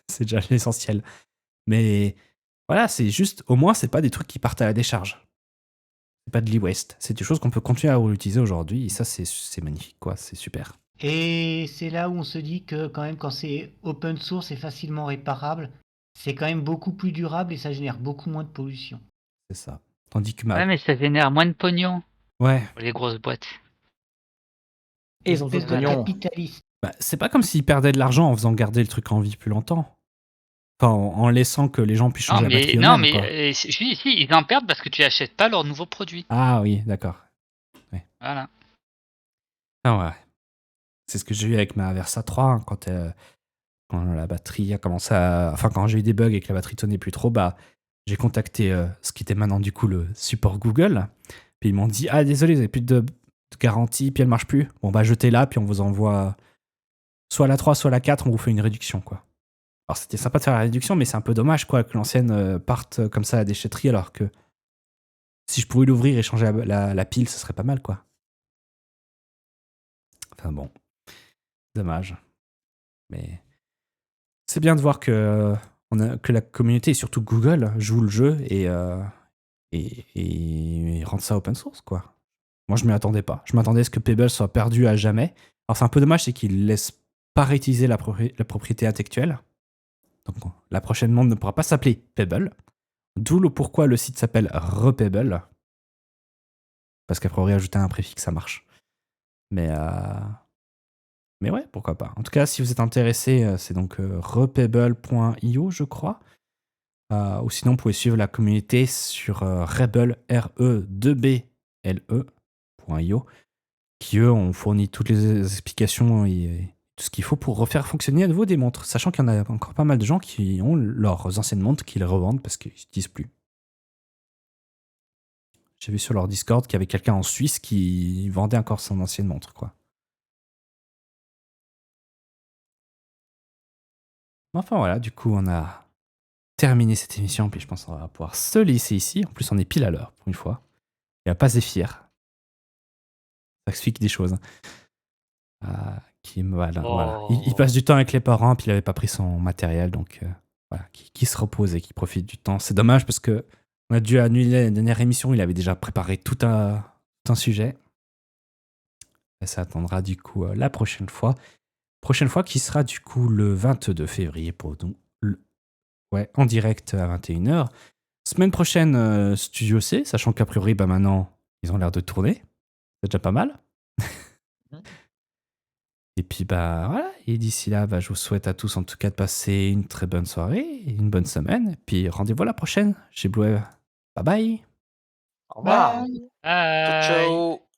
C'est déjà l'essentiel. Mais voilà, c'est juste, au moins, c'est pas des trucs qui partent à la décharge. C'est pas de l'e-waste. C'est des choses qu'on peut continuer à utiliser aujourd'hui. Et ça, c'est magnifique, quoi. C'est super. Et c'est là où on se dit que quand même, quand c'est open source et facilement réparable, c'est quand même beaucoup plus durable et ça génère beaucoup moins de pollution. C'est ça. Tandis que Ouais, mais ça génère moins de pognon Ouais. pour les grosses boîtes. Et ils ont Espèce d'autres de pognon. capitaliste. Bah, c'est pas comme s'ils perdaient de l'argent en faisant garder le truc en vie plus longtemps. Enfin, en laissant que les gens puissent changer la batterie eux-mêmes, quoi. Si, ils en perdent parce que tu achètes pas leurs nouveaux produits. Ah oui, d'accord. Voilà. Ah ouais. C'est ce que j'ai eu avec ma Versa 3 hein, quand la batterie a commencé à. Enfin, quand j'ai eu des bugs et que la batterie tenait plus trop, bah, j'ai contacté ce qui était maintenant du coup le support Google. Puis ils m'ont dit ah désolé, vous avez plus de garantie, puis elle marche plus. Bon bah jetez-la, puis on vous envoie soit la 3, soit la 4, on vous fait une réduction quoi. Alors c'était sympa de faire la réduction, mais c'est un peu dommage quoi que l'ancienne parte comme ça à la déchetterie, alors que si je pouvais l'ouvrir et changer la pile, ce serait pas mal quoi. Enfin bon, dommage. Mais c'est bien de voir que la communauté et surtout Google joue le jeu et rendre ça open source quoi. Moi je m'y attendais pas. Je m'attendais à ce que Pebble soit perdu à jamais. Alors c'est un peu dommage, c'est qu'ils laissent pas réutiliser la propriété intellectuelle. Donc bon, la prochaine monde ne pourra pas s'appeler Pebble. D'où le pourquoi le site s'appelle Repebble. Parce qu'à priori ajouter un préfixe ça marche. Mais ouais, pourquoi pas. En tout cas, si vous êtes intéressé, c'est donc repebble.io, je crois. Ou sinon, vous pouvez suivre la communauté sur Rebel, RE2BLE.io, qui eux ont fourni toutes les explications et tout ce qu'il faut pour refaire fonctionner à nouveau des montres. Sachant qu'il y en a encore pas mal de gens qui ont leurs anciennes montres qui les revendent parce qu'ils n'utilisent plus. J'ai vu sur leur Discord qu'il y avait quelqu'un en Suisse qui vendait encore son ancienne montre, quoi. Enfin voilà, du coup, on a terminé cette émission, puis je pense qu'on va pouvoir se laisser ici. En plus, on est pile à l'heure pour une fois. Il n'y a pas Zéphyr. Ça explique des choses. Voilà. Il passe du temps avec les parents, puis il n'avait pas pris son matériel, donc voilà, qui se repose et qui profite du temps. C'est dommage parce que on a dû annuler la dernière émission. Il avait déjà préparé tout un sujet. Et ça attendra du coup la prochaine fois. Prochaine fois qui sera du coup le 22 février pour nous. En direct à 21h. Semaine prochaine, Studio C, sachant qu'a priori, bah maintenant, ils ont l'air de tourner. C'est déjà pas mal. Et puis, bah voilà. Et d'ici là, bah, je vous souhaite à tous, en tout cas, de passer une très bonne soirée, une bonne semaine. Et puis, rendez-vous à la prochaine chez Blue. Bye bye. Au revoir. Bye. Ciao, Bye. ciao.